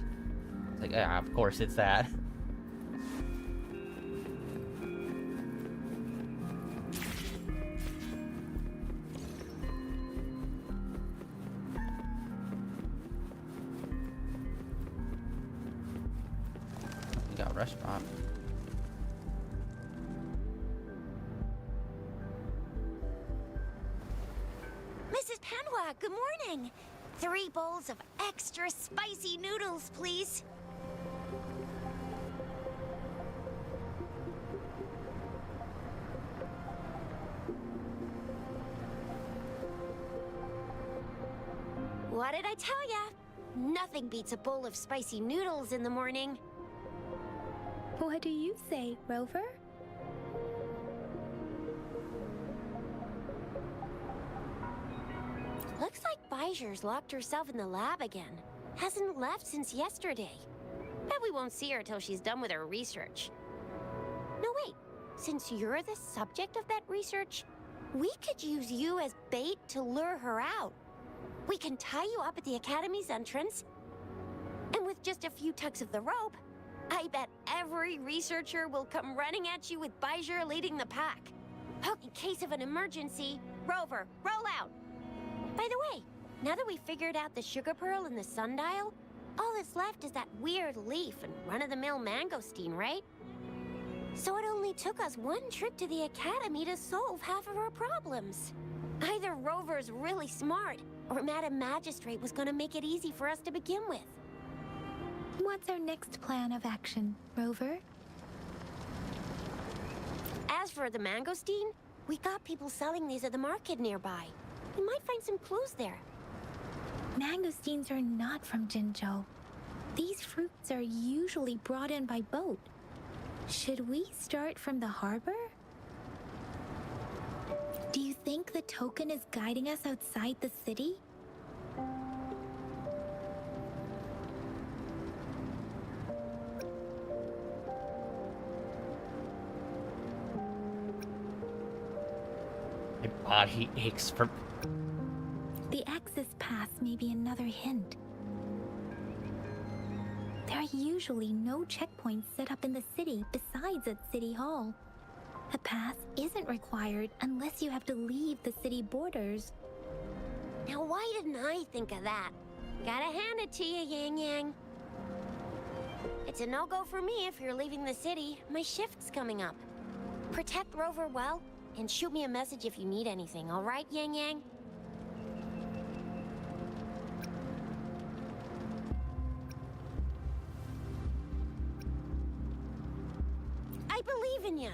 It's like, yeah, of course it's that. We got a restaurant. Mrs. Panhua, good morning. 3 bowls of extra spicy noodles, please. What did I tell ya? Nothing beats a bowl of spicy noodles in the morning. What do you say, Rover? Looks like Bijur's locked herself in the lab again. Hasn't left since yesterday. Bet we won't see her till she's done with her research. No, wait. Since you're the subject of that research, we could use you as bait to lure her out. We can tie you up at the Academy's entrance, and with just a few tugs of the rope, I bet every researcher will come running at you with Bijur leading the pack. Oh, in case of an emergency, Rover, roll out! By the way, now that we've figured out the sugar pearl and the sundial, all that's left is that weird leaf and run-of-the-mill mangosteen, right? So it only took us 1 trip to the Academy to solve half of our problems. Either Rover's really smart, or Madam Magistrate was gonna make it easy for us to begin with. What's our next plan of action, Rover? As for the mangosteen, we got people selling these at the market nearby. We might find some clues there. Mangosteens are not from Jinzhou. These fruits are usually brought in by boat. Should we start from the harbor? Do you think the token is guiding us outside the city? My body aches for... The access pass may be another hint. There are usually no checkpoints set up in the city besides at City Hall. A pass isn't required unless you have to leave the city borders. Now, why didn't I think of that? Gotta hand it to you, Yang Yang. It's a no-go for me if you're leaving the city. My shift's coming up. Protect Rover well, and shoot me a message if you need anything, all right, Yang Yang? I believe in you.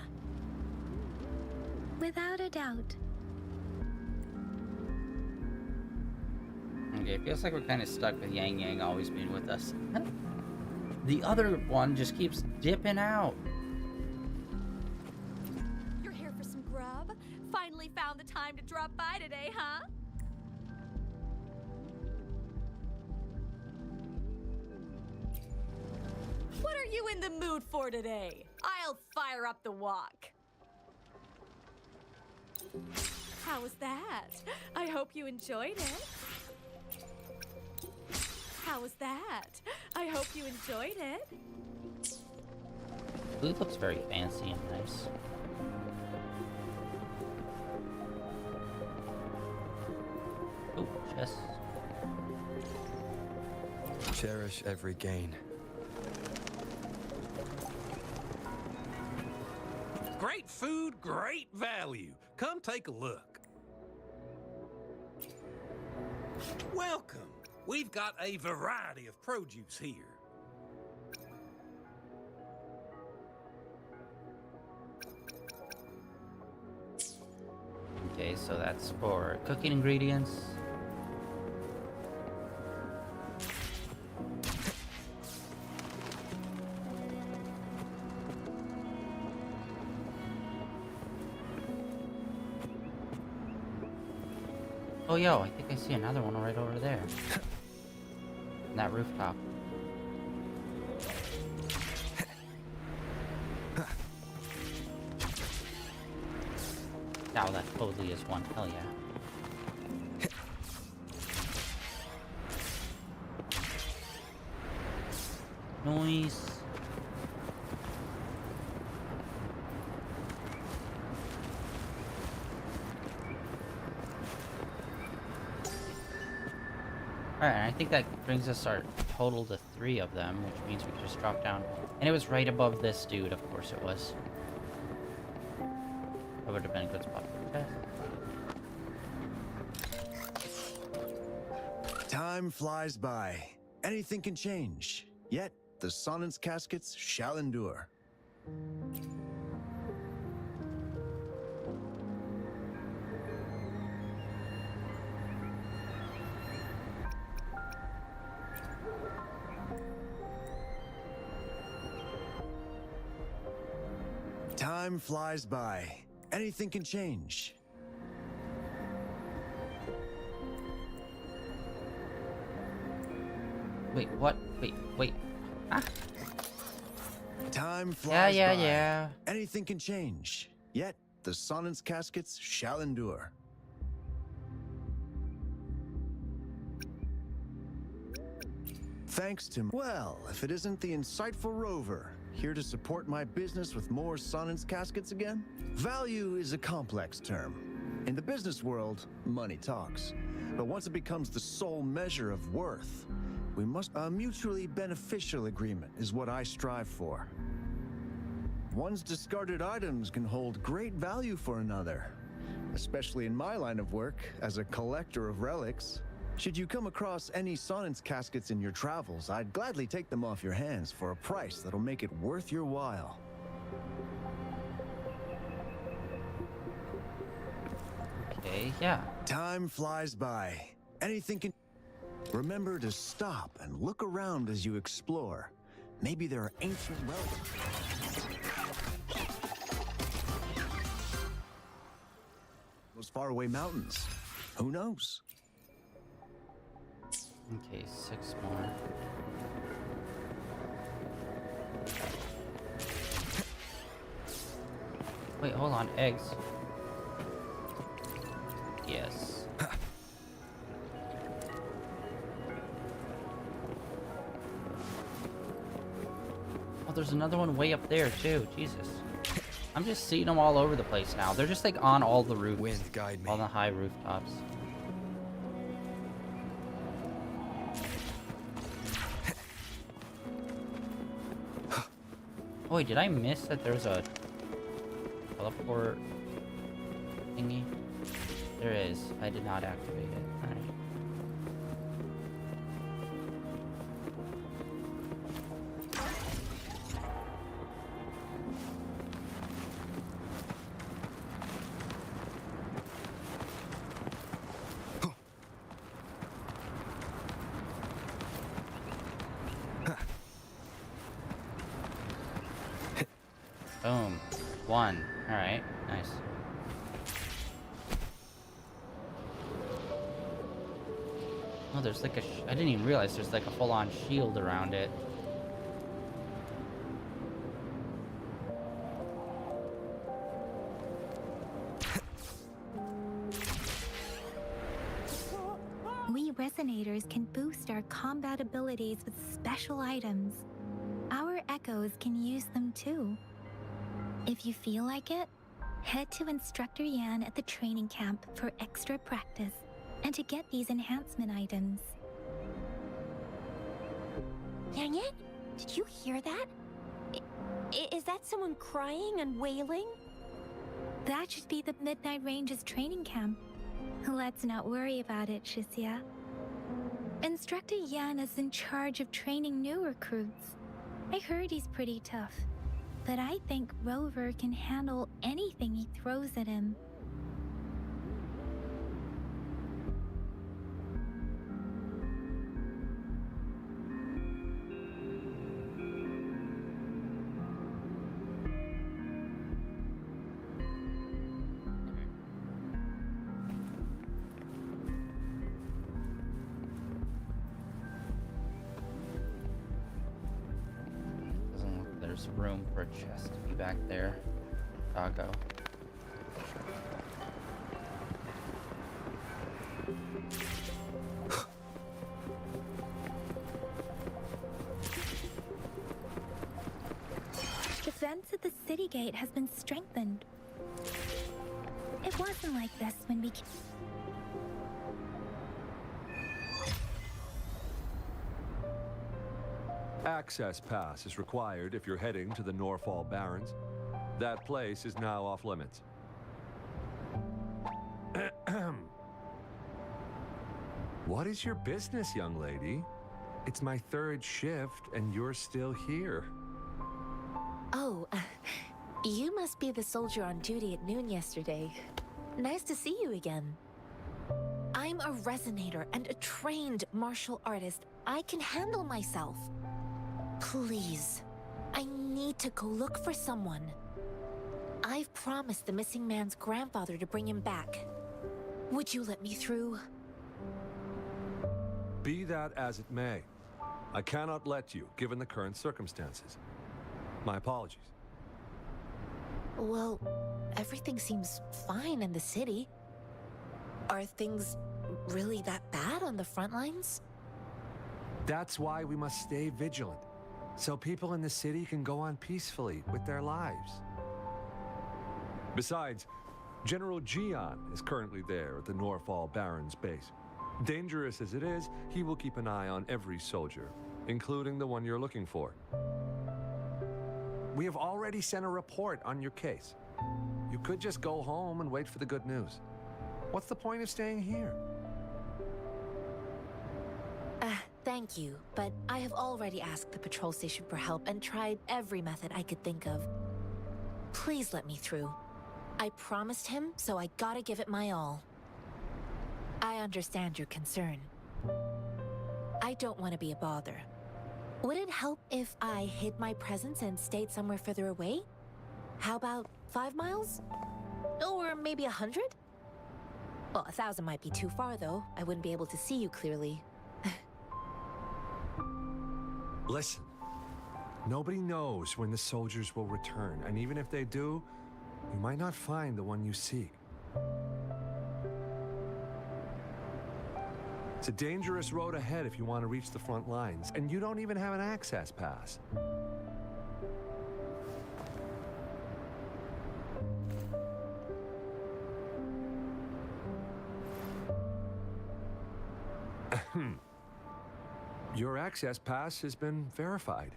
Without a doubt. Okay, it feels like we're kind of stuck with Yang Yang always being with us. The other one just keeps dipping out. You're here for some grub? Finally found the time to drop by today, huh? What are you in the mood for today? I'll fire up the walk. How was that? I hope you enjoyed it. How was that? I hope you enjoyed it. Blue looks very fancy and nice. Oh, chest. Cherish every gain. Great food, great value. Come take a look. Welcome. We've got a variety of produce here. Okay, so that's for cooking ingredients. Oh, yo, I think I see another one right over there. On that rooftop. Now that totally is one. Hell yeah. Noise. Alright, I think that brings us our total to 3 of them, which means we can just drop down. And it was right above this dude, of course it was. That would have been a good spot for test. Time flies by. Anything can change. Yet, the Sonnet's caskets shall endure. Time flies by. Anything can change. Wait, what? Wait. Huh? Time flies by. Yeah. Anything can change. Yet, the Sonnet's caskets shall endure. Thanks to... Well, if it isn't the insightful Rover, here to support my business with more Sonnet's caskets again? Value is a complex term. In the business world, money talks. But once it becomes the sole measure of worth, we must... A mutually beneficial agreement is what I strive for. One's discarded items can hold great value for another, especially in my line of work as a collector of relics. Should you come across any Sonnet's caskets in your travels, I'd gladly take them off your hands for a price that'll make it worth your while. Okay, yeah. Time flies by. Anything can... Remember to stop and look around as you explore. Maybe there are ancient relics. those faraway mountains. Who knows? Okay, 6 more. Wait, hold on. Eggs. Yes. Oh, there's another one way up there, too. Jesus. I'm just seeing them all over the place now. They're just like on all the roofs. Wind, guide me. On the high rooftops. Oh, wait, did I miss that there's a teleport thingy? There is. I did not activate it. Alright. Boom. 1. Alright. Nice. Oh, there's like a... I didn't even realize there's like a full-on shield around it. We resonators can boost our combat abilities with special items. Our echoes can use them too. If you feel like it, head to Instructor Yan at the training camp for extra practice and to get these enhancement items. Yang Yan, did you hear that? Is that someone crying and wailing? That should be the Midnight Range's training camp. Let's not worry about it, Shisia. Instructor Yan is in charge of training new recruits. I heard he's pretty tough, but I think Rover can handle anything he throws at him. Doesn't look like there's room for a chest to be back there. Doggo. The fence at the city gate has been strengthened. It wasn't like this when we... Access pass is required if you're heading to the Norfall Barrens. That place is now off limits. What is your business, young lady? It's my 3rd shift and you're still here. Oh, you must be the soldier on duty at noon yesterday. Nice to see you again. I'm a resonator and a trained martial artist. I can handle myself. Please, I need to go look for someone. I've promised the missing man's grandfather to bring him back. Would you let me through? Be that as it may, I cannot let you, given the current circumstances. My apologies. Well, everything seems fine in the city. Are things really that bad on the front lines? That's why we must stay vigilant, so people in the city can go on peacefully with their lives. Besides, General Jian is currently there at the Norfall Barrens base. Dangerous as it is, he will keep an eye on every soldier, including the one you're looking for. We have already sent a report on your case. You could just go home and wait for the good news. What's the point of staying here? Thank you, but I have already asked the patrol station for help and tried every method I could think of. Please let me through. I promised him, so I gotta give it my all. I understand your concern. I don't want to be a bother. Would it help if I hid my presence and stayed somewhere further away? How about 5 miles? Or maybe 100? Well, 1,000 might be too far, though. I wouldn't be able to see you clearly. Listen, nobody knows when the soldiers will return, and even if they do, you might not find the one you seek. It's a dangerous road ahead if you want to reach the front lines, and you don't even have an access pass. Your access pass has been verified.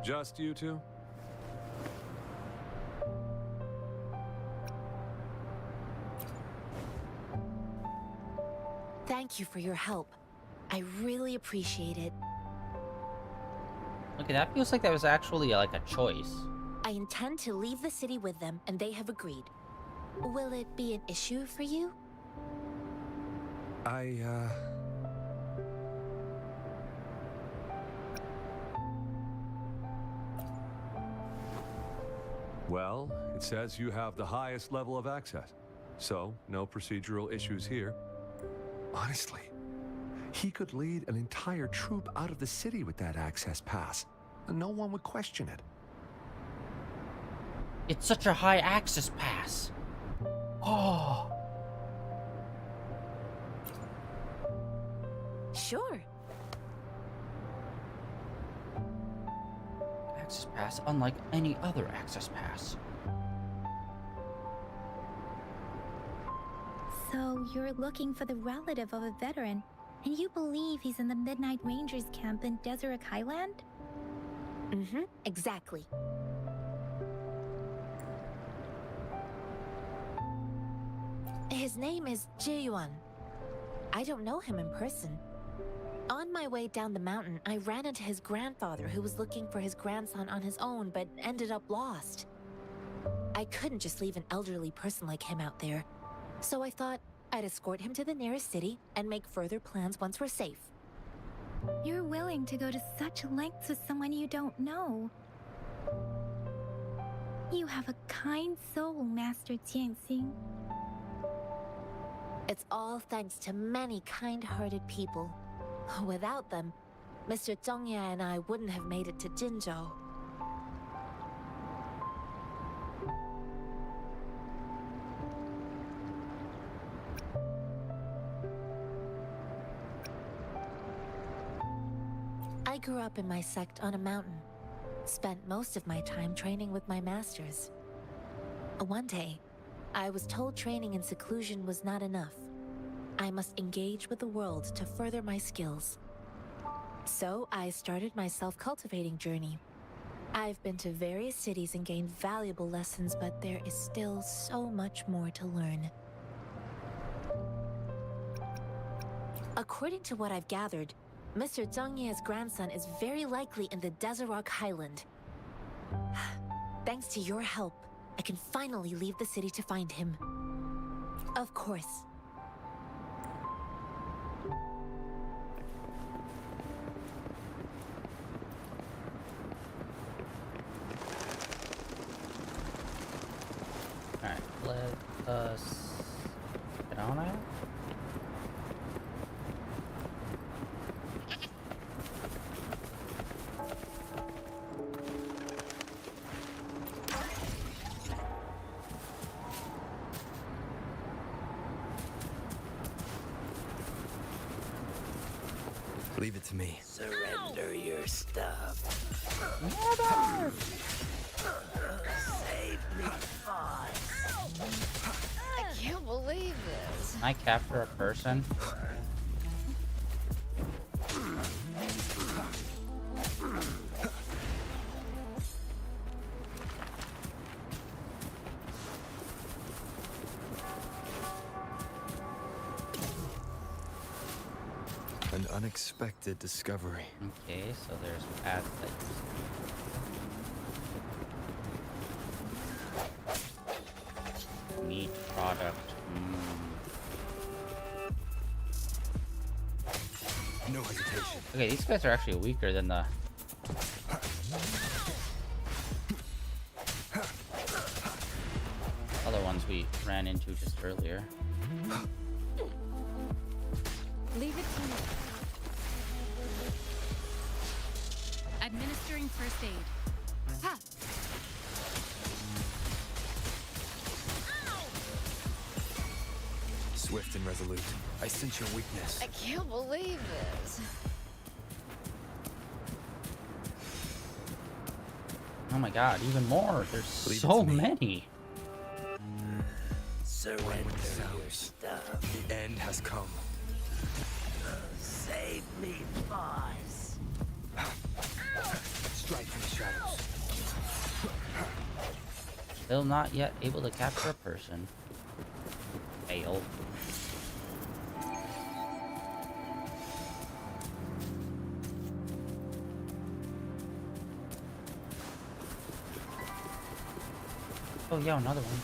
Just you two? Thank you for your help. I really appreciate it. Okay, that feels like that was actually like a choice. I intend to leave the city with them, and they have agreed. Will it be an issue for you? Well, it says you have the highest level of access, so no procedural issues here. Honestly, he could lead an entire troop out of the city with that access pass, and no one would question it. It's such a high access pass. Oh. Sure. Access pass unlike any other access pass. So you're looking for the relative of a veteran, and you believe he's in the Midnight Rangers camp in Deseret Highland? Mm-hmm, exactly. His name is Ji-yuan. I don't know him in person. On my way down the mountain, I ran into his grandfather who was looking for his grandson on his own but ended up lost. I couldn't just leave an elderly person like him out there, so I thought I'd escort him to the nearest city and make further plans once we're safe. You're willing to go to such lengths with someone you don't know. You have a kind soul, Master Tianxing. It's all thanks to many kind-hearted people. Without them, Mr. Zhongye and I wouldn't have made it to Jinzhou. I grew up in my sect on a mountain. Spent most of my time training with my masters. One day, I was told training in seclusion was not enough. I must engage with the world to further my skills. So I started my self-cultivating journey. I've been to various cities and gained valuable lessons, but there is still so much more to learn. According to what I've gathered, Mr. Zhongye's grandson is very likely in the Deseret Highland. Thanks to your help, I can finally leave the city to find him. Of course. Alright, let us get on out. Leave it to me. Surrender your stuff. Mother! Save me, boss. I can't believe this. Can I capture a person? An unexpected discovery. Okay, so there's paths that meat product. No hesitation. Okay, these guys are actually weaker than the. other ones we ran into just earlier. Leave it to me. Administering first aid. Ha! Swift and resolute. I sense your weakness. I can't believe this. Oh my god, even more. There's Leave it so to me. many. Surrender your stuff. The end has come. Save me, boss. Strike from the shadows. Still not yet able to capture a person. Fail. Oh yeah, another one.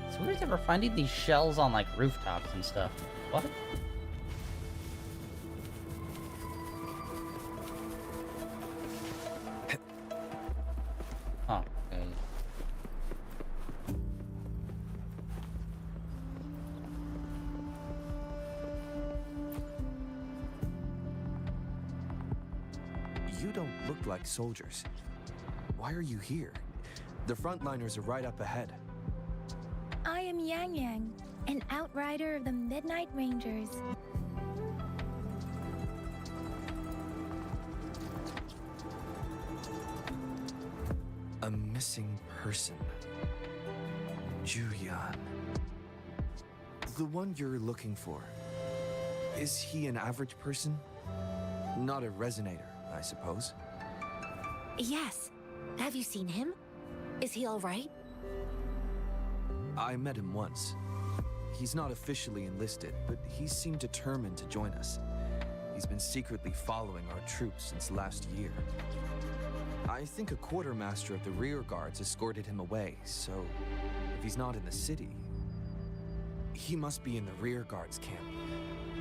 So we're ever finding these shells on like rooftops and stuff. What? Oh, okay. You don't look like soldiers. Why are you here? The frontliners are right up ahead. I am Yang Yang, an outrider of the Midnight Rangers. A missing person. Julian. The one you're looking for. Is he an average person? Not a resonator, I suppose. Yes. Have you seen him? Is he all right? I met him once. He's not officially enlisted, but he seemed determined to join us. He's been secretly following our troops since last year. I think a quartermaster of the rear guards escorted him away, so if he's not in the city, he must be in the rear guards camp.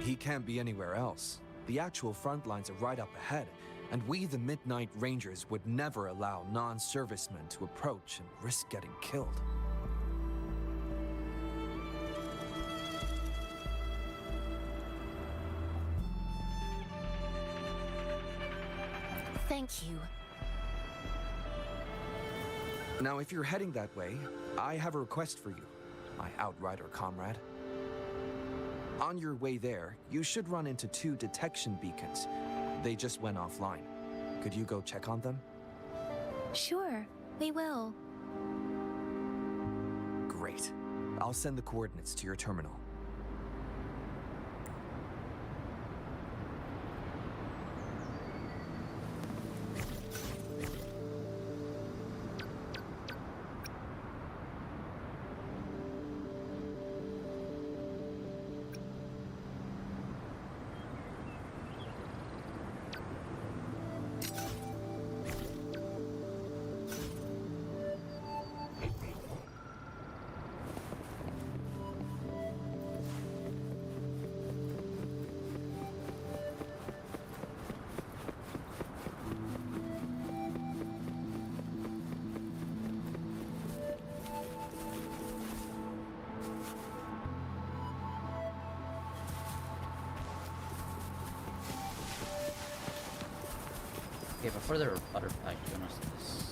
He can't be anywhere else. The actual front lines are right up ahead, and we, the Midnight Rangers, would never allow non-servicemen to approach and risk getting killed. Thank you. Now, if you're heading that way, I have a request for you, my outrider comrade. On your way there, you should run into 2 detection beacons. They just went offline. Could you go check on them? Sure, we will. Great. I'll send the coordinates to your terminal. Okay, before there were butterfly doing us this.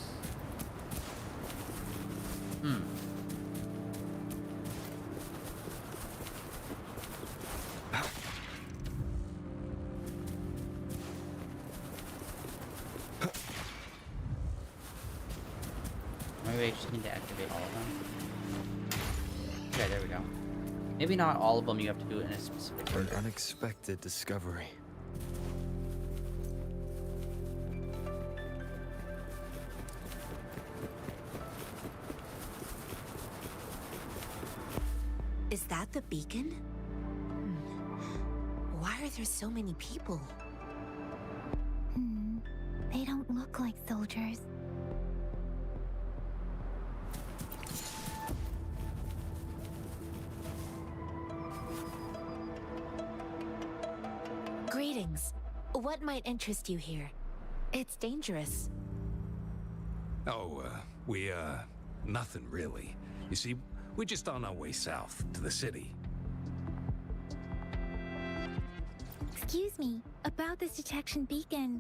Maybe I just need to activate all of them. Okay, there we go. Maybe not all of them, you have to do it in a specific An order. unexpected discovery. Is that the beacon? Why are there so many people? They don't look like soldiers. Greetings. What might interest you here? It's dangerous. Oh, nothing really. You see, we're just on our way south to the city. Excuse me, about this detection beacon.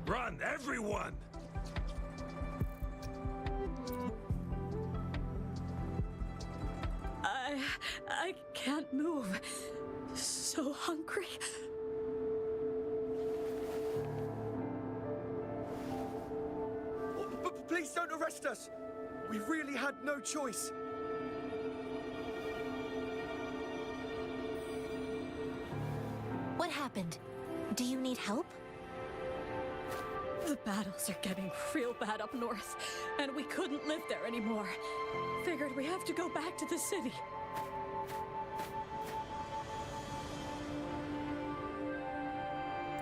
Run, everyone! I can't move. So hungry. Please don't arrest us! We really had no choice. What happened? Do you need help? The battles are getting real bad up north, and we couldn't live there anymore. Figured we have to go back to the city.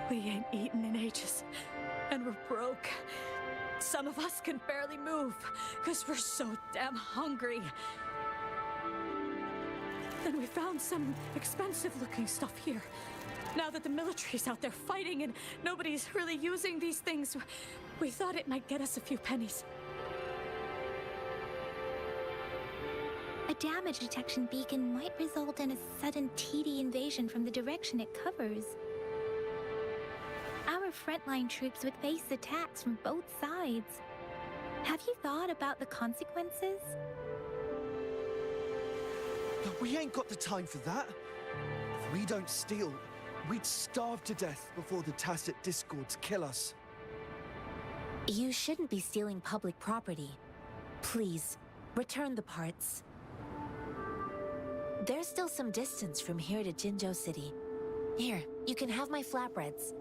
We ain't eaten in ages, and we're broke. Some of us can barely move, because we're so damn hungry. Then we found some expensive-looking stuff here. Now that the military's out there fighting and nobody's really using these things, we thought it might get us a few pennies. A damage detection beacon might result in a sudden TD invasion from the direction it covers. Our frontline troops would face attacks from both sides. Have you thought about the consequences? We ain't got the time for that. If we don't steal, we'd starve to death before the Tacit Discords kill us. You shouldn't be stealing public property. Please, return the parts. There's still some distance from here to Jinzhou City. Here, you can have my flatbreads.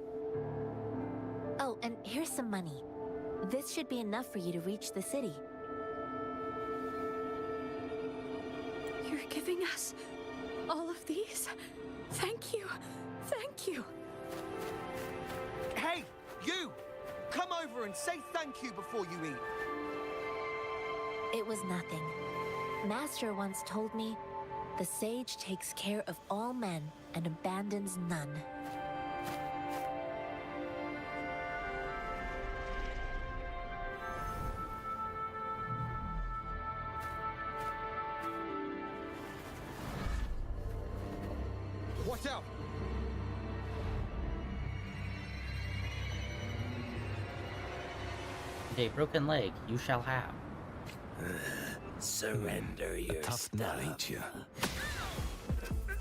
Oh, and here's some money. This should be enough for you to reach the city. You're giving us all of these? Thank you. Thank you. Hey, you! Come over and say thank you before you eat. It was nothing. Master once told me, the sage takes care of all men and abandons none. Watch out! A broken leg you shall have. Surrender your tough stuff. Nut, ain't you?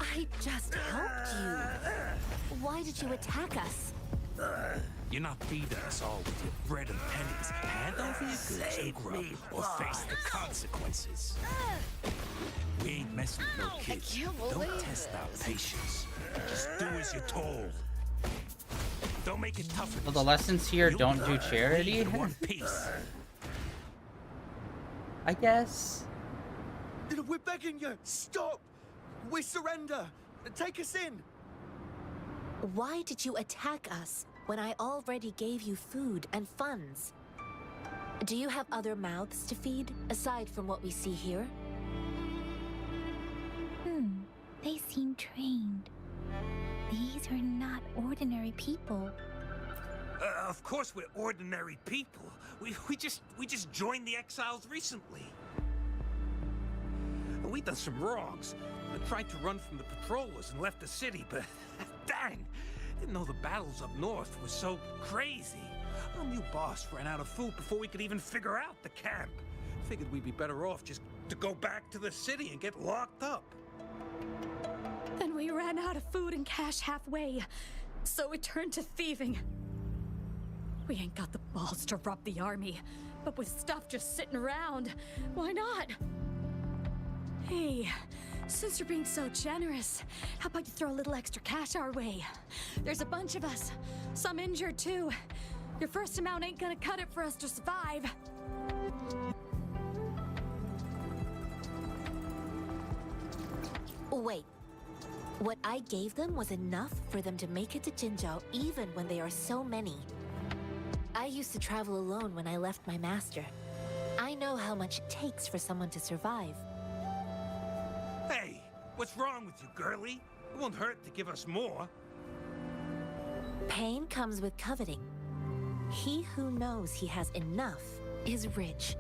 I just helped you. Why did you attack us? You're not feeding us all with your bread and pennies. Hand over your goods and grub, or face the consequences. We ain't messing with no kids. Don't test our patience. Just do as you're told. Don't make it tougher. So the lessons here don't do charity? One piece. I guess. We're begging you, stop! We surrender! Take us in! Why did you attack us when I already gave you food and funds? Do you have other mouths to feed, aside from what we see here? They seem trained. These are not ordinary people. Of course we're ordinary people. We just joined the exiles recently. We done some wrongs. I tried to run from the patrollers and left the city, but dang, didn't know the battles up north were so crazy. Our new boss ran out of food before we could even figure out the camp. Figured we'd be better off just to go back to the city and get locked up. Then we ran out of food and cash halfway, so we turned to thieving. We ain't got the balls to rob the army, but with stuff just sitting around, why not? Hey, since you're being so generous, how about you throw a little extra cash our way? There's a bunch of us, some injured too. Your first amount ain't gonna cut it for us to survive. Wait. What I gave them was enough for them to make it to Jinzhou even when they are so many. I used to travel alone when I left my master. I know how much it takes for someone to survive. Hey, what's wrong with you, girlie? It won't hurt to give us more. Pain comes with coveting. He who knows he has enough is rich.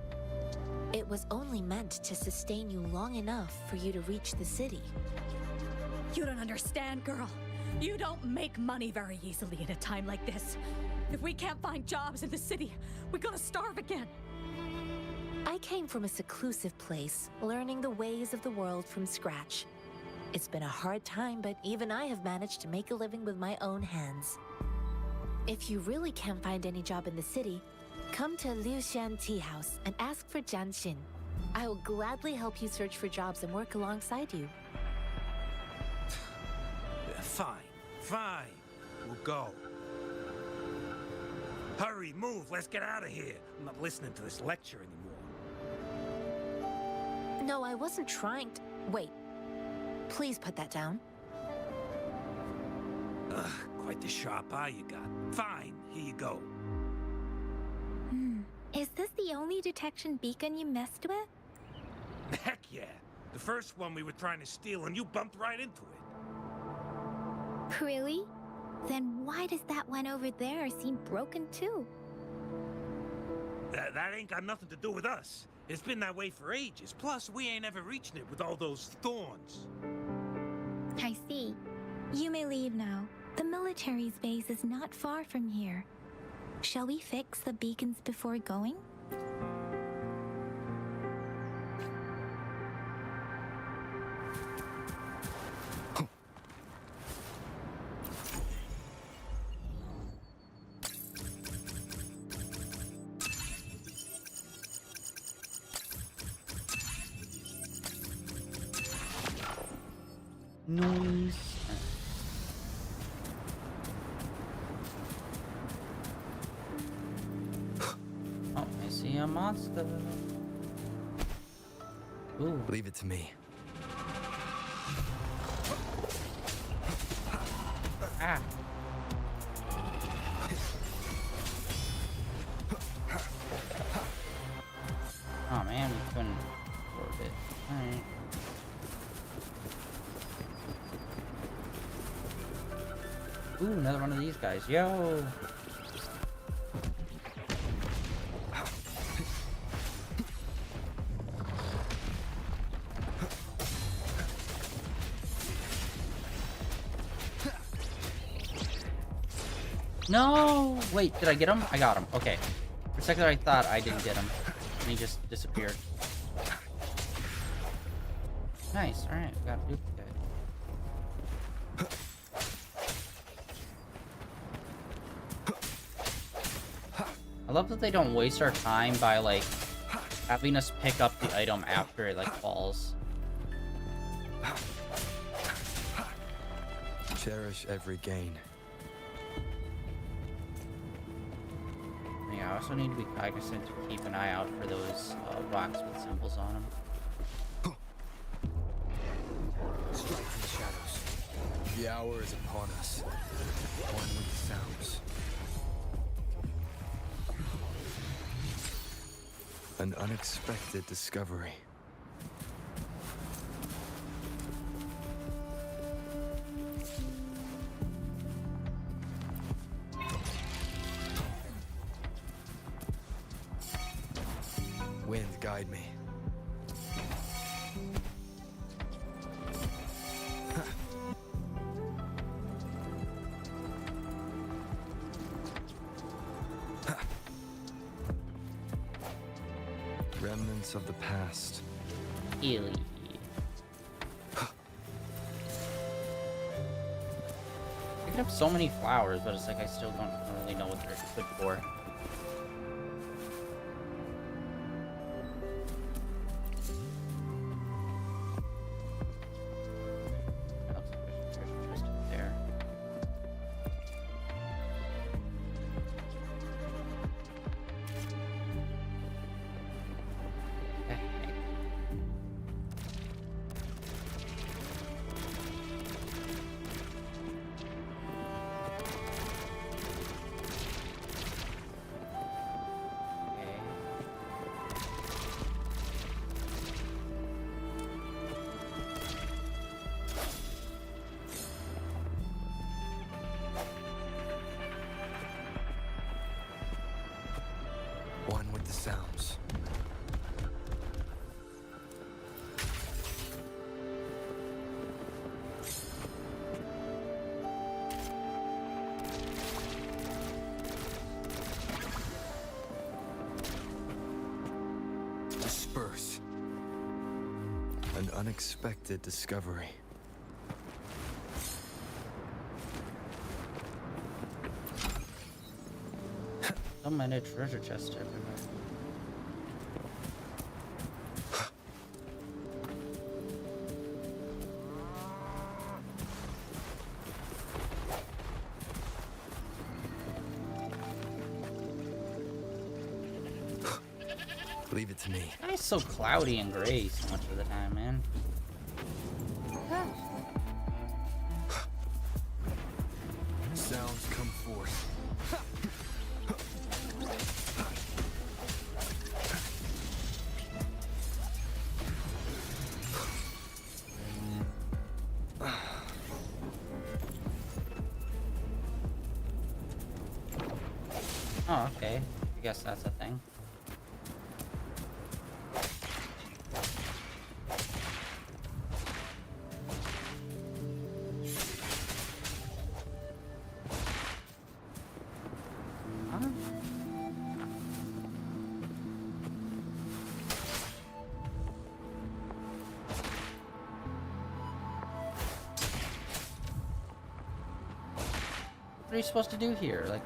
It was only meant to sustain you long enough for you to reach the city. You don't understand, girl. You don't make money very easily in a time like this. If we can't find jobs in the city, we're gonna starve again. I came from a seclusive place, learning the ways of the world from scratch. It's been a hard time, but even I have managed to make a living with my own hands. If you really can't find any job in the city, come to Liu Shan Tea House and ask for Jian Xin. I will gladly help you search for jobs and work alongside you. Fine. We'll go. Hurry, move, let's get out of here. I'm not listening to this lecture anymore. No, I wasn't trying to... Wait. Please put that down. Ugh, quite the sharp eye you got. Fine, here you go. Is this the only detection beacon you messed with? Heck yeah. The first one we were trying to steal and you bumped right into it. Really? Then why does that one over there seem broken too? That ain't got nothing to do with us. It's been that way for ages. Plus, we ain't ever reaching it with all those thorns. I see. You may leave now. The military's base is not far from here. Shall we fix the beacons before going? Noise. Oh, I see a monster. Ooh. Leave it to me. Ah. Oh man, we couldn't absorb it. Alright. Ooh, another one of these guys. Yo! No! Wait, did I get him? I got him. Okay. For a second I thought I didn't get him. And he just disappeared. Nice, alright, we got a duplicate. I love that they don't waste our time by, like, having us pick up the item after it, like, falls. Cherish every gain. Yeah, I also need to be cognizant to keep an eye out for those rocks with symbols on them. Strike from the shadows. The hour is upon us. One with the sounds. An unexpected discovery. Wind, guide me. Remnants of the past. Really? Picking up so many flowers, but it's like I still don't really know what they're good for. sounds. Disperse. An unexpected discovery. So many treasure chests everywhere. Leave it to me. It's so cloudy and gray so much of the time, man. Sounds come forth. Oh, okay. I guess that's a thing. What are you supposed to do here? Like,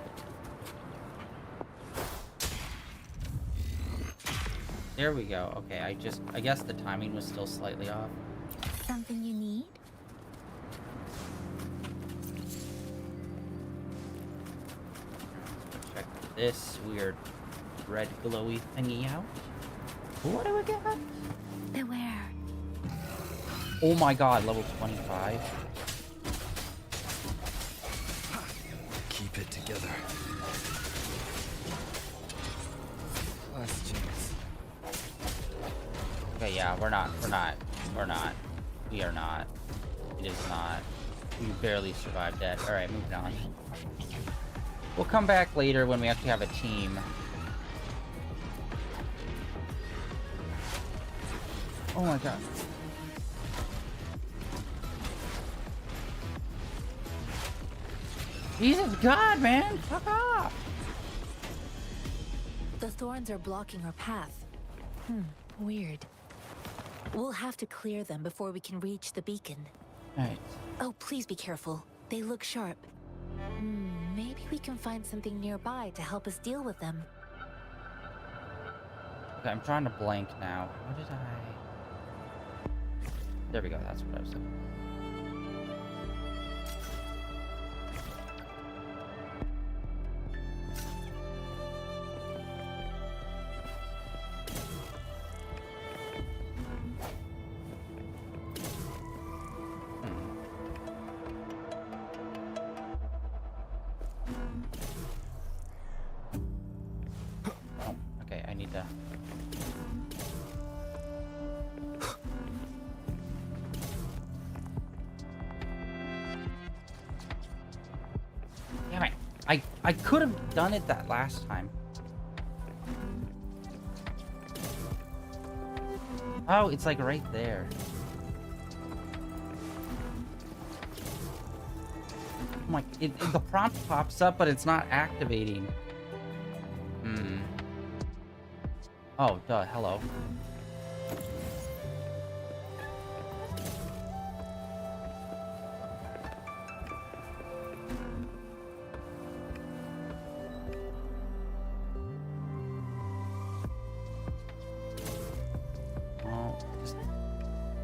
there we go. Okay, I guess the timing was still slightly off. Something you need? Check this weird red glowy thingy out. What do we get? Beware. Oh my god, level 25. Keep it together. Last chance. Okay, yeah, we are not. We are not. It is not. We barely survived that. Alright, moving on. We'll come back later when we actually have a team. Oh my god. Jesus God, man! Fuck off! The thorns are blocking our path. Weird. We'll have to clear them before we can reach the beacon. Alright. Oh, please be careful. They look sharp. Maybe we can find something nearby to help us deal with them. Okay, I'm trying to blank now. What did I... There we go, that's what I was doing. Damn it. I could have done it that last time. Oh, it's like right there. Oh my, the prompt pops up, but it's not activating. Oh, duh, hello.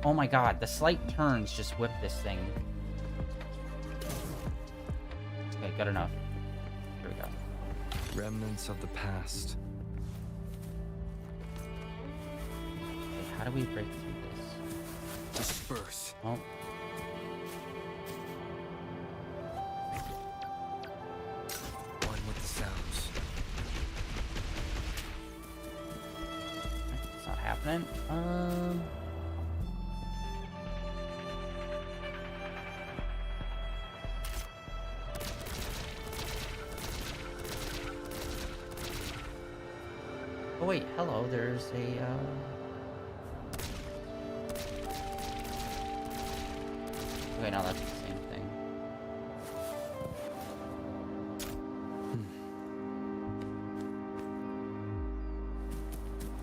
Oh my god, the slight turns just whip this thing. Okay, good enough. Here we go. Remnants of the past. Okay, how do we break through this? Disperse. Oh. One with the sounds. It's not happening. wait, hello, there's a, Okay, no, that's the same thing.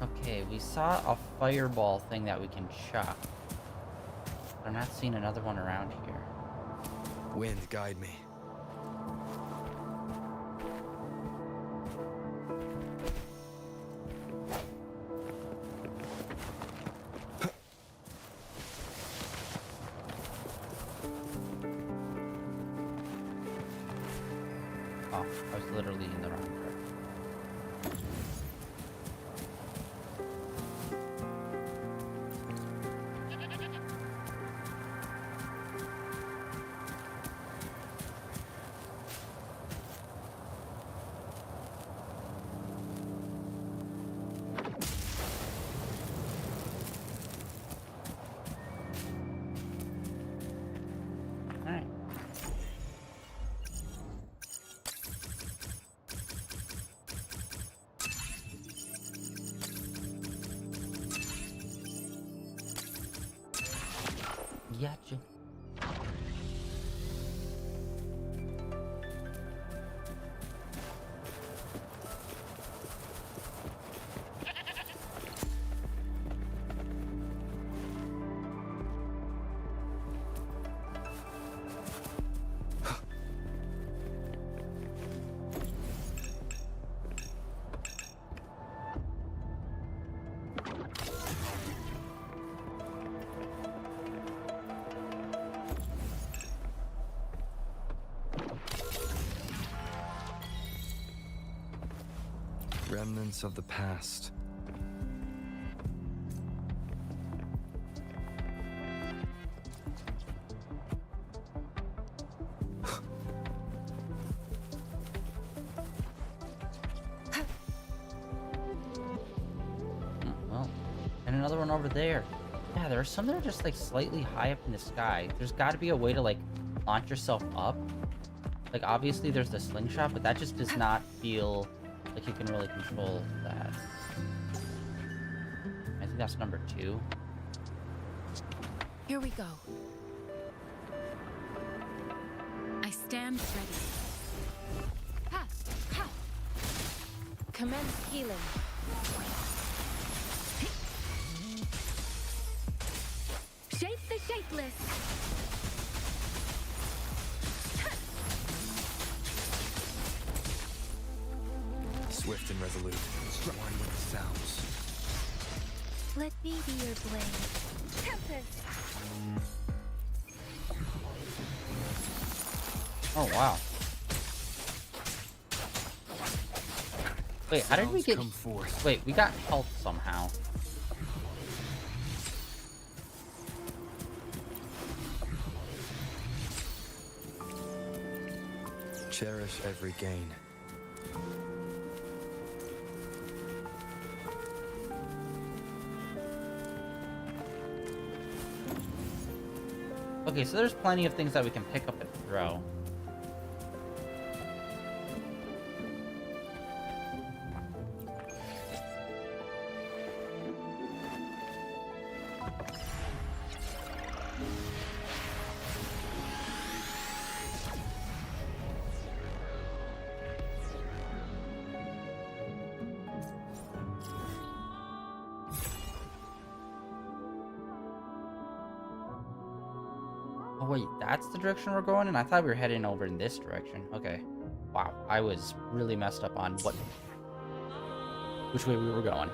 Okay, we saw a fireball thing that we can chuck. I'm not seeing another one around here. Wind, guide me. Oh, I was literally in the wrong direction. Alright. Gotcha. Remnants of the past. Well, and another one over there. Yeah, there are some that are just like slightly high up in the sky. There's got to be a way to like launch yourself up. Like obviously there's the slingshot, but that just does not feel like you can really control that. I think that's number 2. Here we go. I stand ready. Ha! Ha! Commence healing. Shape the shapeless. Swift and resolute. One with the sounds. Let me be your blade. Tempest. Oh wow. Wait, how did we Sounds get? come forth. Wait, we got health somehow. Cherish every gain. Okay, so there's plenty of things that we can pick up and throw. Oh wait, that's the direction we're going in? I thought we were heading over in this direction. Okay. Wow, I was really messed up on which way we were going.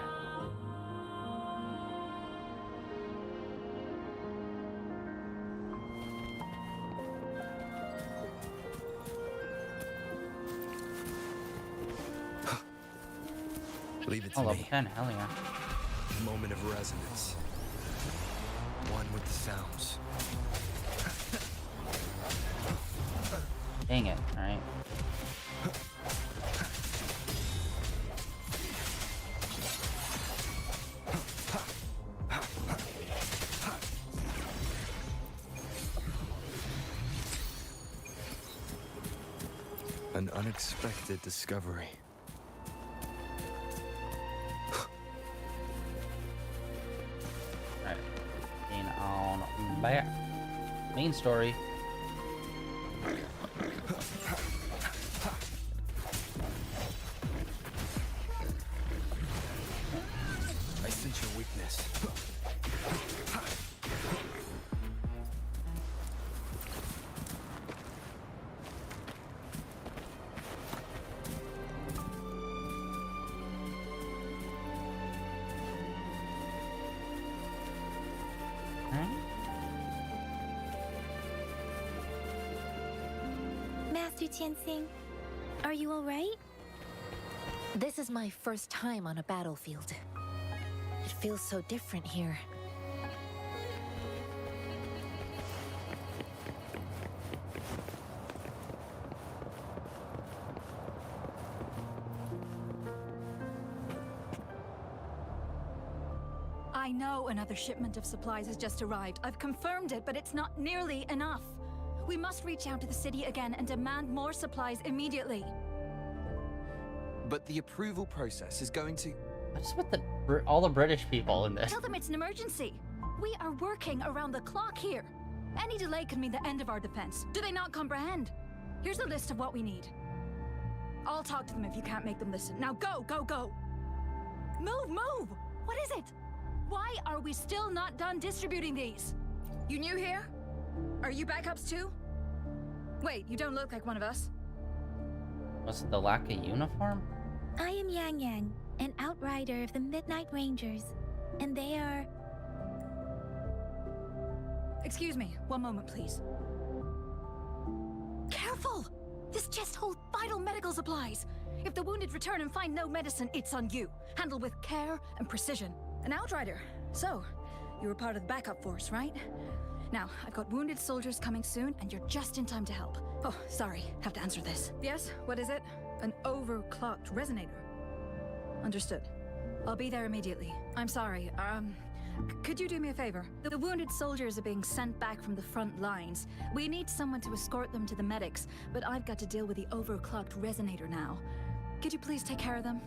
Leave it to Oh, level me. 10, hell yeah. Moment of resonance. One with the sounds. Dang it, alright. An unexpected discovery. Back. Main story. I sense your weakness. Master Tianxing, are you all right? This is my first time on a battlefield. It feels so different here. I know another shipment of supplies has just arrived. I've confirmed it, but it's not nearly enough. We must reach out to the city again and demand more supplies immediately. But the approval process is going to... What's with all the British people in this? Tell them it's an emergency. We are working around the clock here. Any delay could mean the end of our defense. Do they not comprehend? Here's a list of what we need. I'll talk to them if you can't make them listen. Now go, go, go! Move, move! What is it? Why are we still not done distributing these? You new here? Are you backups too? Wait, you don't look like one of us. Was it the lack of uniform? I am Yang Yang, an outrider of the Midnight Rangers, and they are... Excuse me, one moment, please. Careful! This chest holds vital medical supplies. If the wounded return and find no medicine, it's on you. Handle with care and precision. An outrider. So, you were part of the backup force, right? Now, I've got wounded soldiers coming soon, and you're just in time to help. Oh, sorry, have to answer this. Yes, what is it? An overclocked resonator. Understood. I'll be there immediately. I'm sorry, could you do me a favor? The wounded soldiers are being sent back from the front lines. We need someone to escort them to the medics, but I've got to deal with the overclocked resonator now. Could you please take care of them?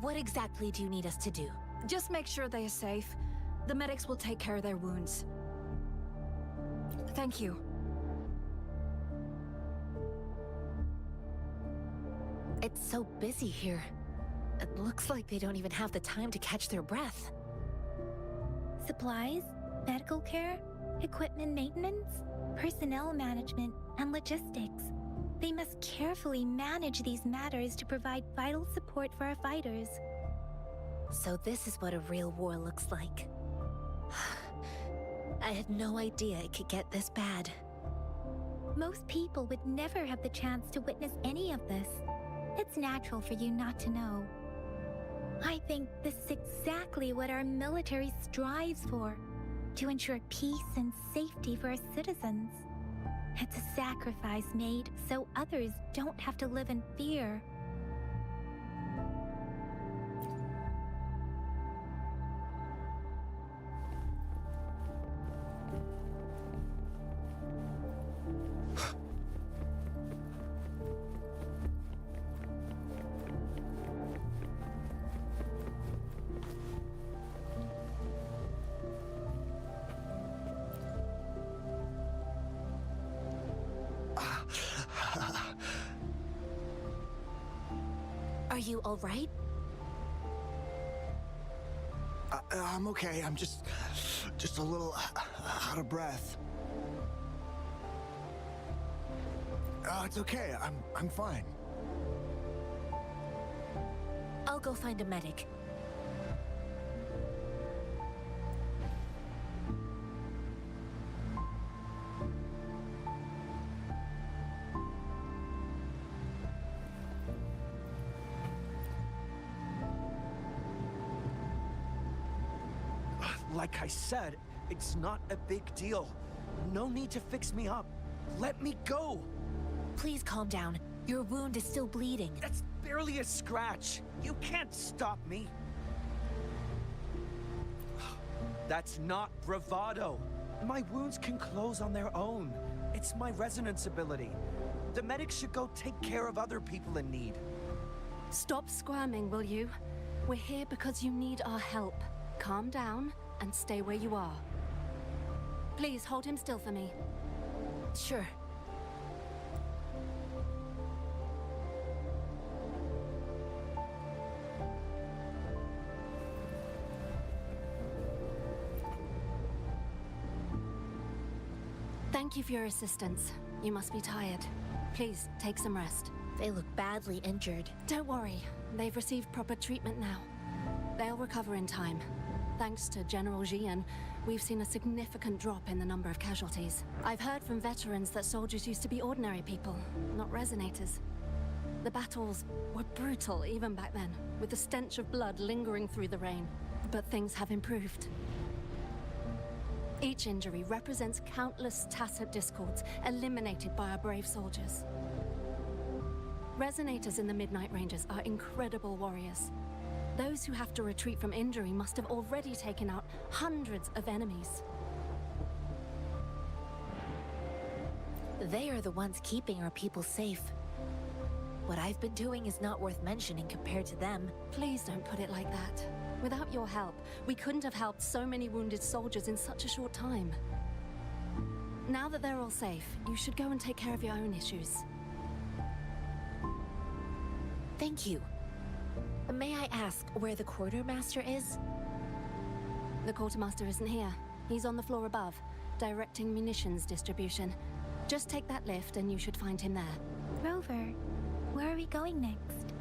What exactly do you need us to do? Just make sure they are safe. The medics will take care of their wounds. Thank you. It's so busy here. It looks like they don't even have the time to catch their breath. Supplies, medical care, equipment maintenance, personnel management, and logistics. They must carefully manage these matters to provide vital support for our fighters. So this is what a real war looks like. I had no idea it could get this bad. Most people would never have the chance to witness any of this. It's natural for you not to know. I think this is exactly what our military strives for, to ensure peace and safety for our citizens. It's a sacrifice made so others don't have to live in fear. Are you all right? I'm okay. I'm just a little out of breath. It's okay. I'm fine. I'll go find a medic. Like I said, it's not a big deal. No need to fix me up. Let me go! Please calm down. Your wound is still bleeding. That's barely a scratch. You can't stop me. That's not bravado. My wounds can close on their own. It's my resonance ability. The medics should go take care of other people in need. Stop squirming, will you? We're here because you need our help. Calm down and stay where you are. Please hold him still for me. Sure. Thank you for your assistance. You must be tired. Please, take some rest. They look badly injured. Don't worry. They've received proper treatment now. They'll recover in time. Thanks to General Jian, we've seen a significant drop in the number of casualties. I've heard from veterans that soldiers used to be ordinary people, not resonators. The battles were brutal even back then, with the stench of blood lingering through the rain. But things have improved. Each injury represents countless tacit discords eliminated by our brave soldiers. Resonators in the Midnight Rangers are incredible warriors. Those who have to retreat from injury must have already taken out hundreds of enemies. They are the ones keeping our people safe. What I've been doing is not worth mentioning compared to them. Please don't put it like that. Without your help, we couldn't have helped so many wounded soldiers in such a short time. Now that they're all safe, you should go and take care of your own issues. Thank you. May I ask where the quartermaster is? The quartermaster isn't here. He's on the floor above, directing munitions distribution. Just take that lift and you should find him there. Rover, where are we going next?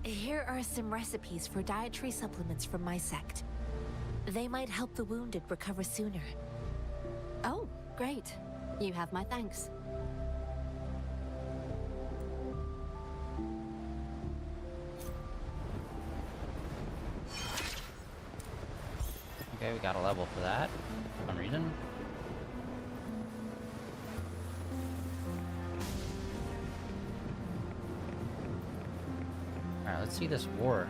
Here are some recipes for dietary supplements from my sect. They might help the wounded recover sooner. Oh, great. You have my thanks. Okay, we got a level for that for some reason. Alright, let's see this war.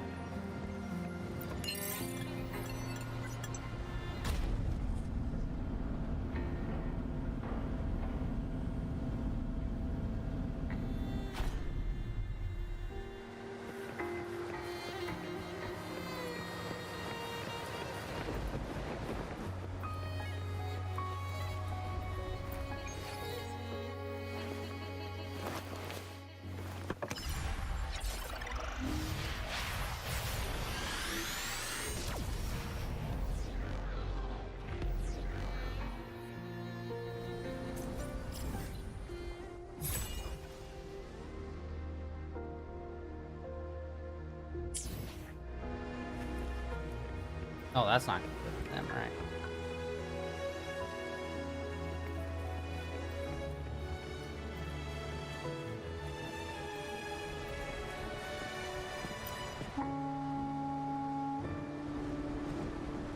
Oh, that's not good for them, right?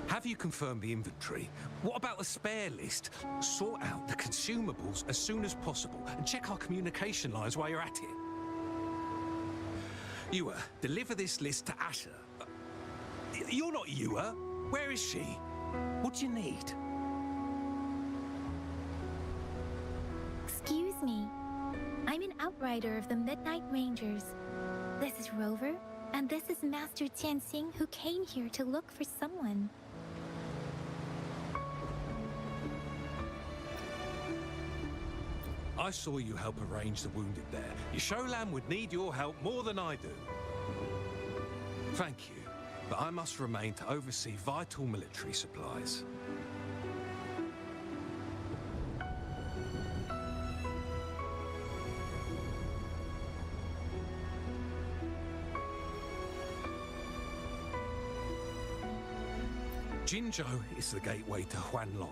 Have you confirmed the inventory? What about the spare list? Sort out the consumables as soon as possible and check our communication lines while you're at it. Yua, deliver this list to Asher. You're not Yua. Where is she? What do you need? Excuse me. I'm an outrider of the Midnight Rangers. This is Rover, and this is Master Tianxing, who came here to look for someone. I saw you help arrange the wounded there. Your Sholan would need your help more than I do. Thank you, but I must remain to oversee vital military supplies. Jinzhou is the gateway to Huanlong,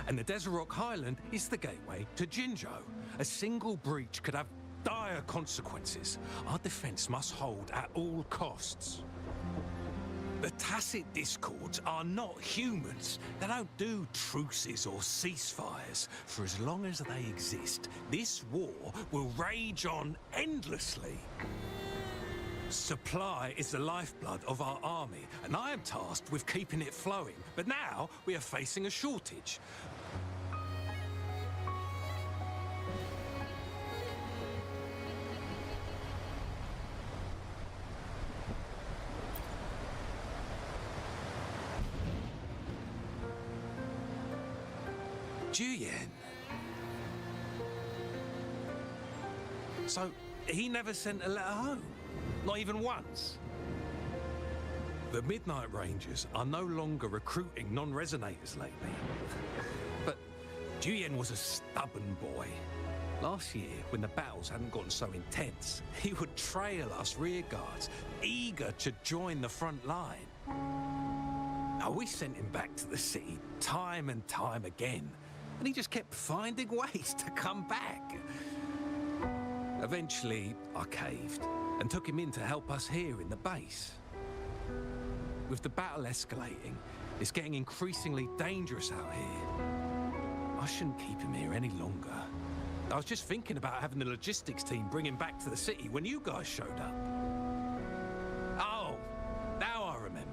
and the Desert Rock Highland is the gateway to Jinzhou. A single breach could have dire consequences. Our defense must hold at all costs. The tacit discords are not humans. They don't do truces or ceasefires. For as long as they exist, this war will rage on endlessly. Supply is the lifeblood of our army, and I am tasked with keeping it flowing. But now we are facing a shortage. Julian. So, he never sent a letter home? Not even once? The Midnight Rangers are no longer recruiting non-resonators lately. But Julian was a stubborn boy. Last year, when the battles hadn't gotten so intense, he would trail us rearguards, eager to join the front line. Now, we sent him back to the city time and time again, and he just kept finding ways to come back. Eventually, I caved and took him in to help us here in the base. With the battle escalating, it's getting increasingly dangerous out here. I shouldn't keep him here any longer. I was just thinking about having the logistics team bring him back to the city when you guys showed up. Oh, now I remember.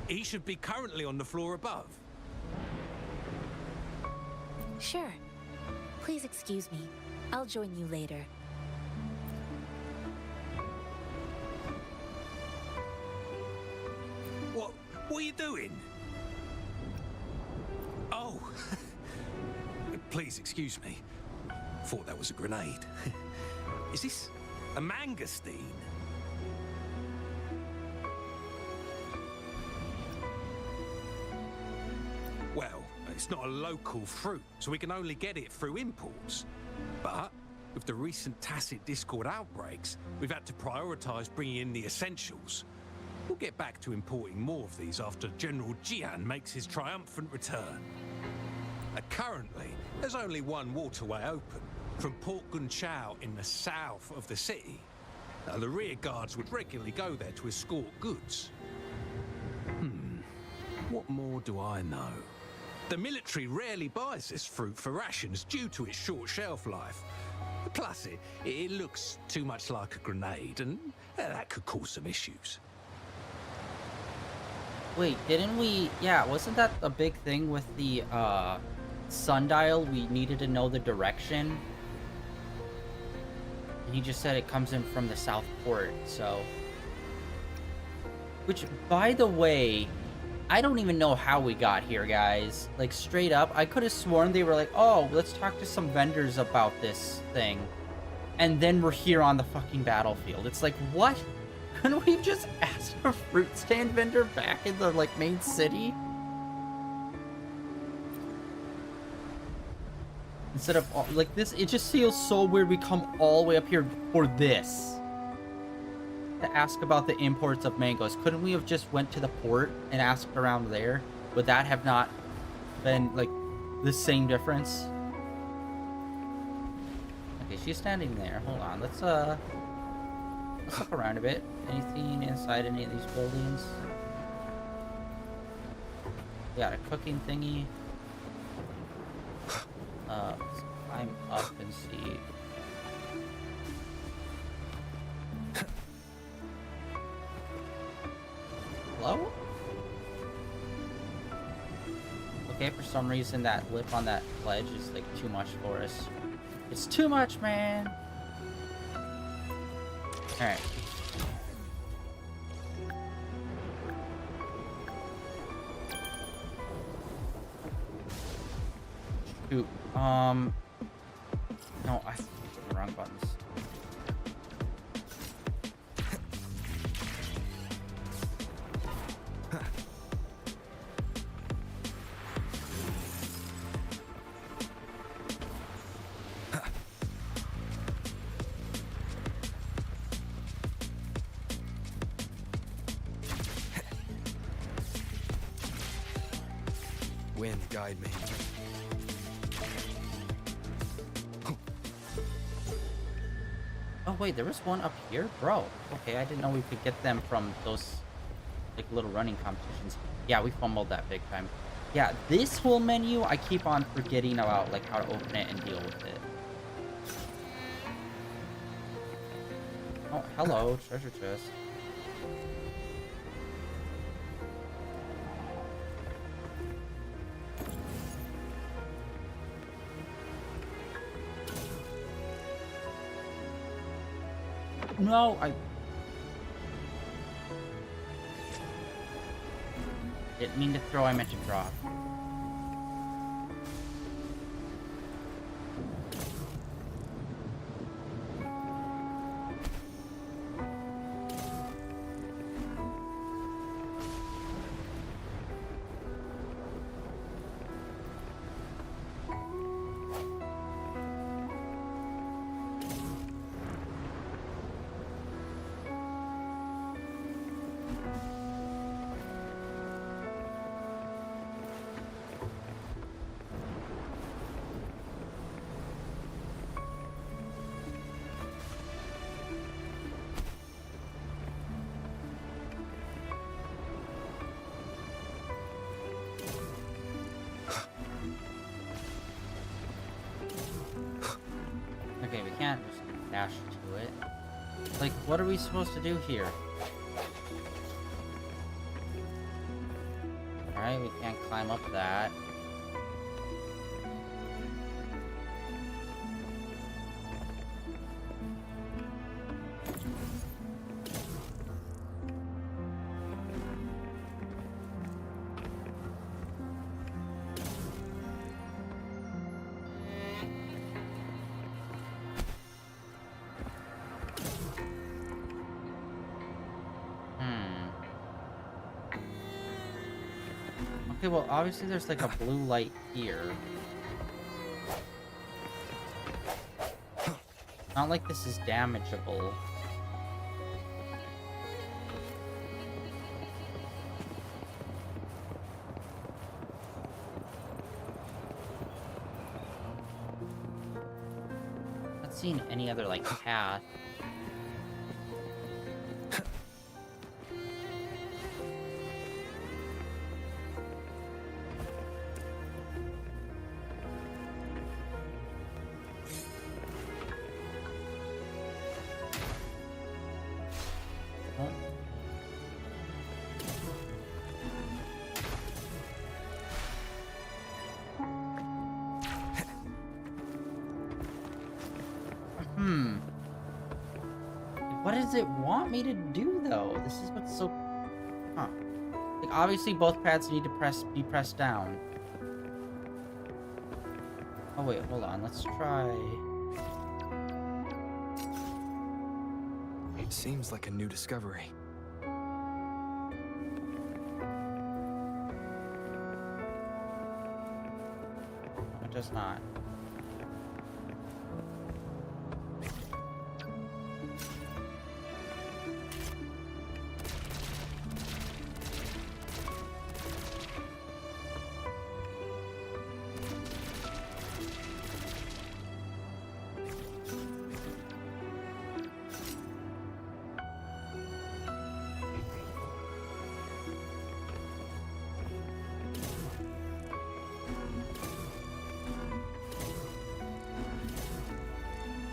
He should be currently on the floor above. Sure. Please excuse me. I'll join you later. What are you doing? Oh. Please excuse me. Thought that was a grenade. Is this a mangosteen? Well, it's not a local fruit, so we can only get it through imports. But with the recent tacit Discord outbreaks, we've had to prioritize bringing in the essentials. We'll get back to importing more of these after General Jian makes his triumphant return. Currently, there's only one waterway open, from Port Gunchao in the south of the city. The rear guards would regularly go there to escort goods. What more do I know? The military rarely buys this fruit for rations due to its short shelf life. Plus, it looks too much like a grenade, and that could cause some issues. Wait, didn't we... Yeah, wasn't that a big thing with the, sundial? We needed to know the direction. And he just said it comes in from the south port, so... Which, by the way, I don't even know how we got here, guys. Like, straight up, I could have sworn they were like, oh, let's talk to some vendors about this thing. And then we're here on the fucking battlefield. It's like, what? Couldn't we just ask a fruit stand vendor back in the, like, main city? Instead of, like, this, it just feels so weird we come all the way up here for this. To ask about the imports of mangoes. Couldn't we have just went to the port and asked around there? Would that have not been, like, the same difference? Okay, she's standing there. Hold on, let's look around a bit. Anything inside any of these buildings? We got a cooking thingy. Climb up and see. Hello? Okay, for some reason that lip on that ledge is like too much for us. It's too much, man! Alright. Shoot. No, I hit the wrong buttons. Wind, guide me. Oh wait, there was one up here? Bro. Okay, I didn't know we could get them from those, like, little running competitions. Yeah, we fumbled that big time. Yeah, this whole menu, I keep on forgetting about, like, how to open it and deal with it. Oh, hello, treasure chest. No, I didn't mean to throw, I meant to drop. can't just dash to it. Like, what are we supposed to do here? Alright, we can't climb up that. Okay, well, obviously there's like a blue light here. Not like this is damageable. Not seeing any other like path. What does it want me to do, though? This is what's so... Huh. Like, obviously both pads need to be pressed down. Oh, wait, hold on. Let's try... It seems like a new discovery. It does not.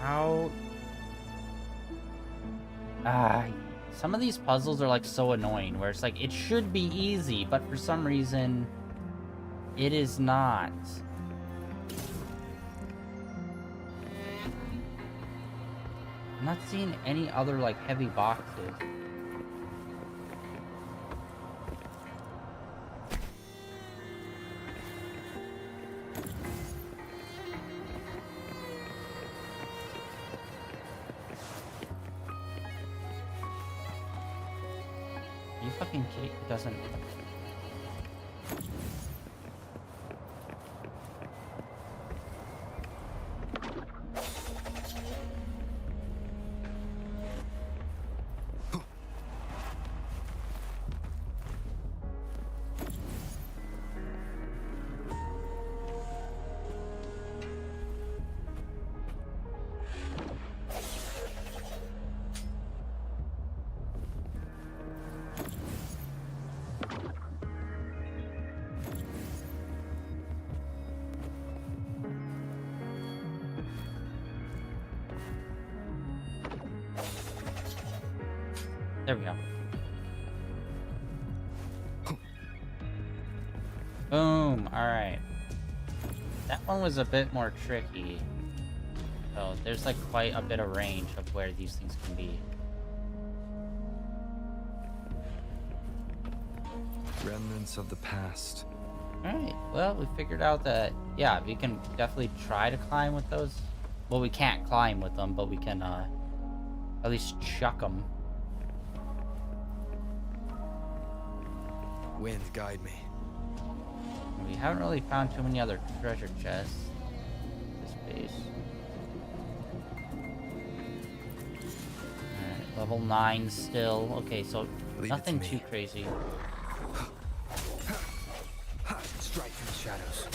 How... some of these puzzles are like so annoying, where it's like, it should be easy, but for some reason, it is not. I'm not seeing any other like heavy boxes. You fucking kidding? It doesn't. There we go. Boom. Alright. That one was a bit more tricky. So there's like quite a bit of range of where these things can be. Remnants of the past. Alright. Well, we figured out that, yeah, we can definitely try to climb with those. Well, we can't climb with them, but we can at least chuck them. Wind, guide me. We haven't really found too many other treasure chests. This base. Alright, level 9 still. Okay, so nothing too crazy. Strike through the shadows.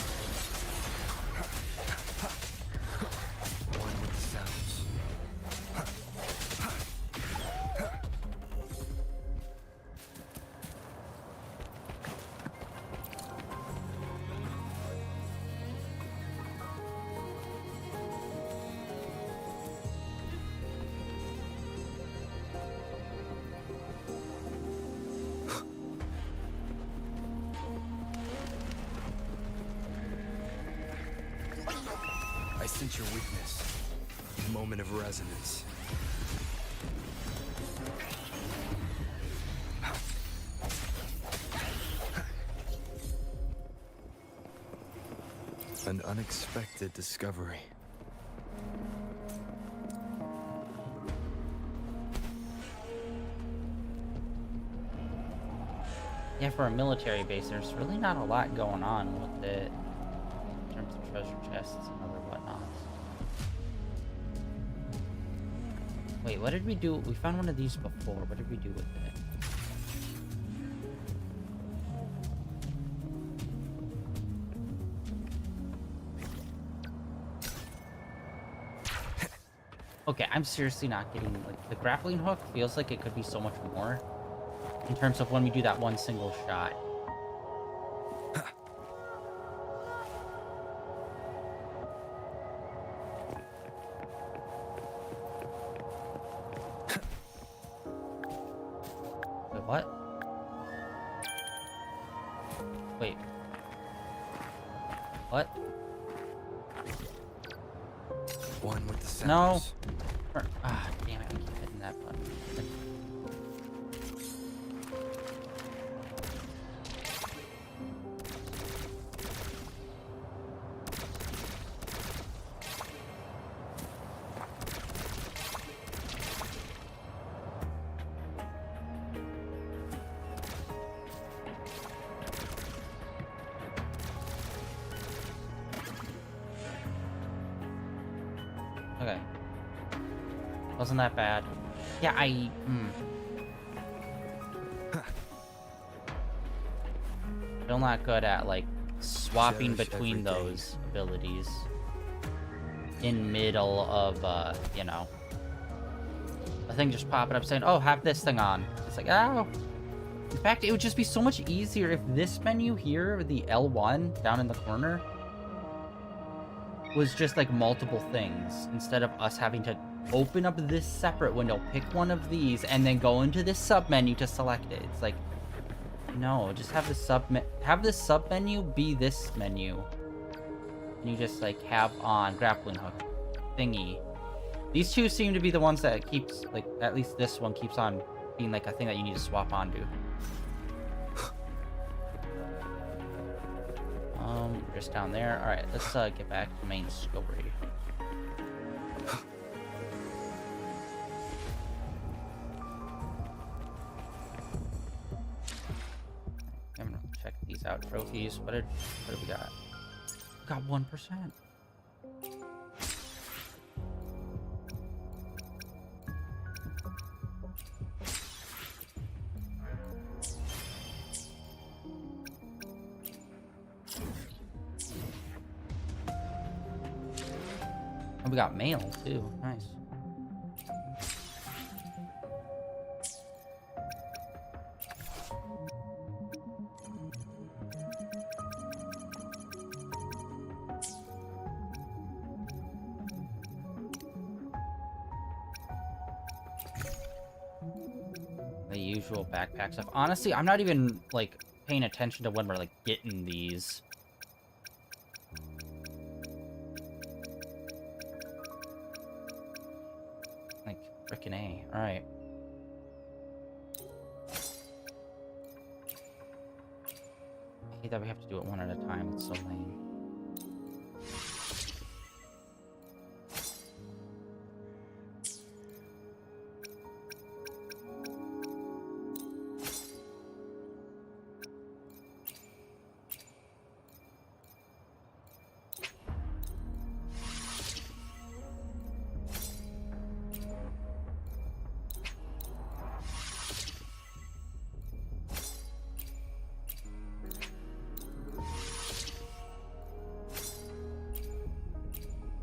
One with the sounds. Sense your weakness. Moment of resonance. An unexpected discovery. Yeah, for a military base, there's really not a lot going on with it in terms of treasure chests and other whatnots. Wait, what did we do? We found one of these before. What did we do with it? Okay, I'm seriously not getting, like, the grappling hook feels like it could be so much more in terms of when we do that one single shot. Wait, what? Wait. What? One with the sounds. No. Ah, damn it! I keep hitting that button. Okay. Wasn't that bad. Yeah, Still not good at, like, swapping Cherish between every those abilities. In middle of, you know. A thing just popping up saying, oh, have this thing on. It's like, oh. In fact, it would just be so much easier if this menu here, the L1 down in the corner, was just like multiple things instead of us having to open up this separate window, pick one of these, and then go into this sub menu to select it. It's like, no, just have the sub menu be this menu, and you just like have on grappling hook thingy. These two seem to be the ones that keeps, like, at least this one keeps on being like a thing that you need to swap onto. We're just down there. All right, let's get back to the main story. I'm gonna check these out. Trophies. What do we got? We got 1%. We got mail too. Nice. The usual backpack stuff. Honestly, I'm not even like paying attention to when we're like getting these. Frickin' A. Alright. I hate that we have to do it one at a time. It's so lame.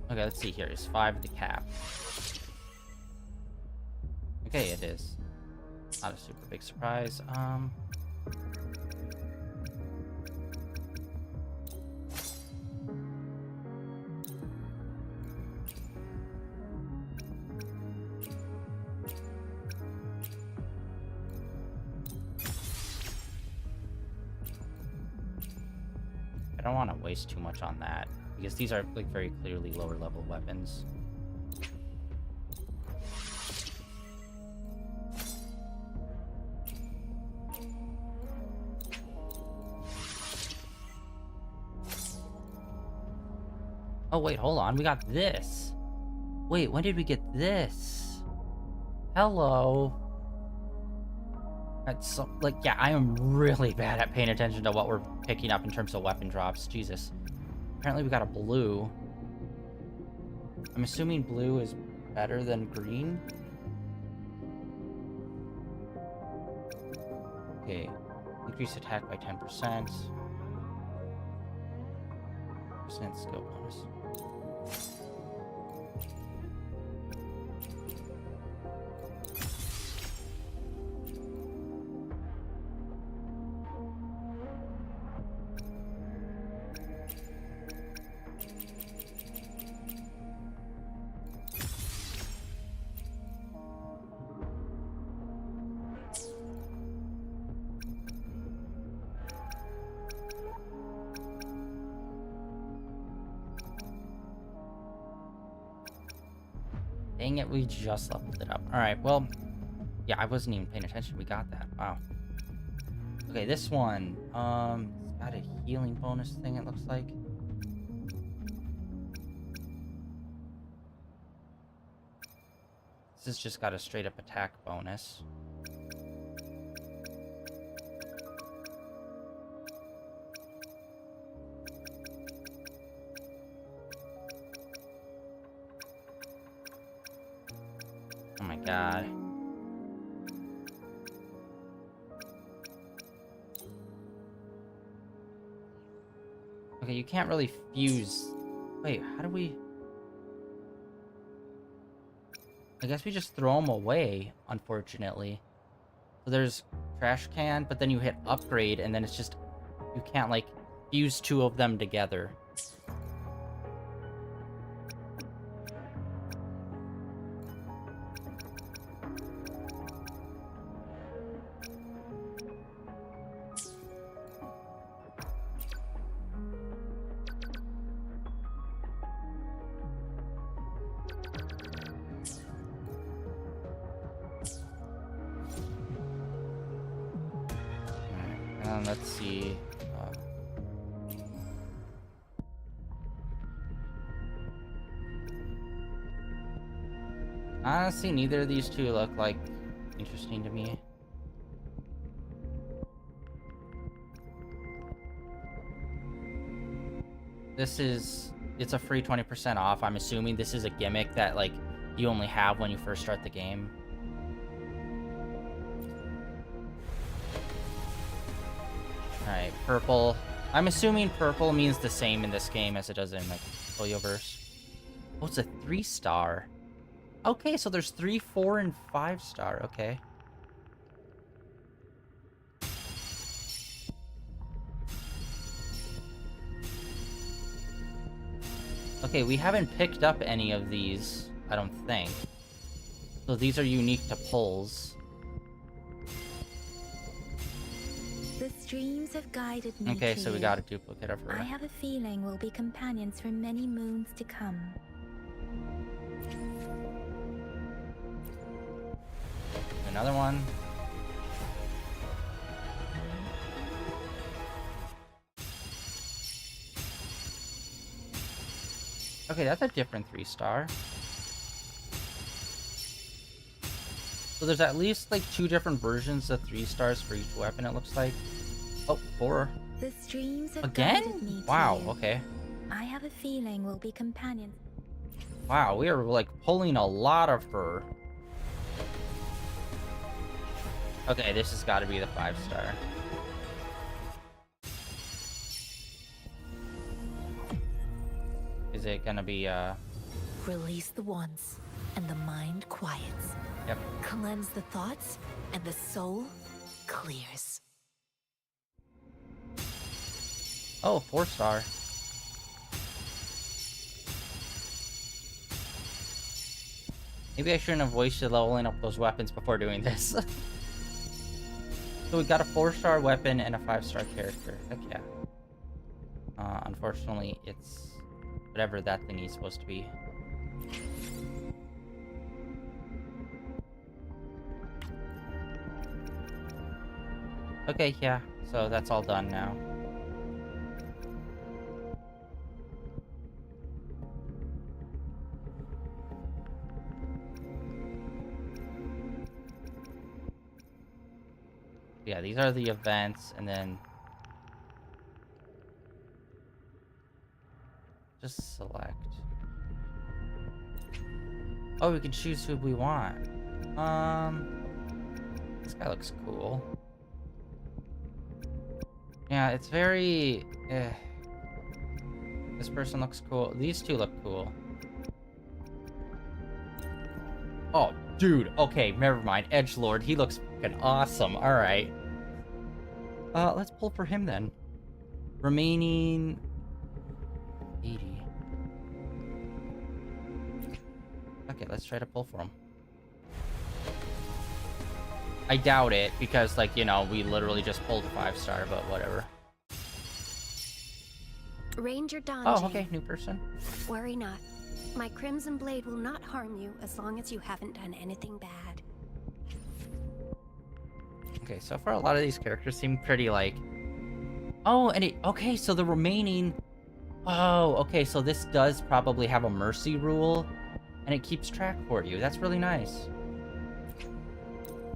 Okay, let's see here. Is 5 the cap? Okay, it is. Not a super big surprise. I don't want to waste too much on that. because these are like very clearly lower level weapons. Oh wait, hold on. We got this. Wait, when did we get this? Hello. That's so, like, yeah, I am really bad at paying attention to what we're picking up in terms of weapon drops. Jesus. Apparently we got a blue. I'm assuming blue is better than green. Okay. Increase attack by 10%. Percent skill bonus. Dang it, we just leveled it up. Alright, well, yeah, I wasn't even paying attention. We got that. Wow. Okay, this one. It's got a healing bonus thing, it looks like. This has just got a straight up attack bonus. Oh my god. Okay, you can't really fuse... Wait, how do we... I guess we just throw them away, unfortunately. So there's trash can, but then you hit upgrade, and then it's just... You can't, like, fuse two of them together. Let's see. Honestly, neither of these two look like interesting to me. This is... It's a free 20% off. I'm assuming this is a gimmick that, like, you only have when you first start the game. Alright, purple. I'm assuming purple means the same in this game as it does in, like, Folioverse. Oh, it's a 3-star. Okay, so there's 3, 4, and 5-star. Okay. Okay, we haven't picked up any of these, I don't think. So these are unique to pulls. The streams have guided me. Okay, to so we you. got a duplicate of her. I have a feeling we'll be companions for many moons to come. Another one. Okay, that's a different 3-star. So there's at least like 2 different versions of 3-stars for each weapon, it looks like. Oh, 4. The streams have guided me. Again? Wow, to you. okay. I have a feeling we'll be companions. Wow, we are like pulling a lot of fur. Okay, this has got to be the 5-star. Is it gonna be, Release the wands, and the mind quiets. Yep. Cleanse the thoughts, and the soul clears. Oh, 4-star. Maybe I shouldn't have wasted leveling up those weapons before doing this. So we got a 4-star weapon and a 5-star character. Heck yeah. Unfortunately, it's Whatever that thingy is supposed to be. Okay, yeah. So that's all done now. Yeah, these are the events, and then just select. Oh, we can choose who we want. This guy looks cool. Yeah, it's very... This person looks cool. These two look cool. Oh, dude. Okay, never mind. Edgelord, he looks fucking awesome. Alright. Let's pull for him then. Remaining... 80. Okay, let's try to pull for him. I doubt it, because, like, you know, we literally just pulled a 5-star, but whatever. Ranger Donjin. Oh, okay, new person. Worry not. My Crimson Blade will not harm you as long as you haven't done anything bad. Okay, so far a lot of these characters seem pretty, like... Oh, and it... Okay, so the remaining... Oh, okay, so this does probably have a mercy rule, and it keeps track for you. That's really nice.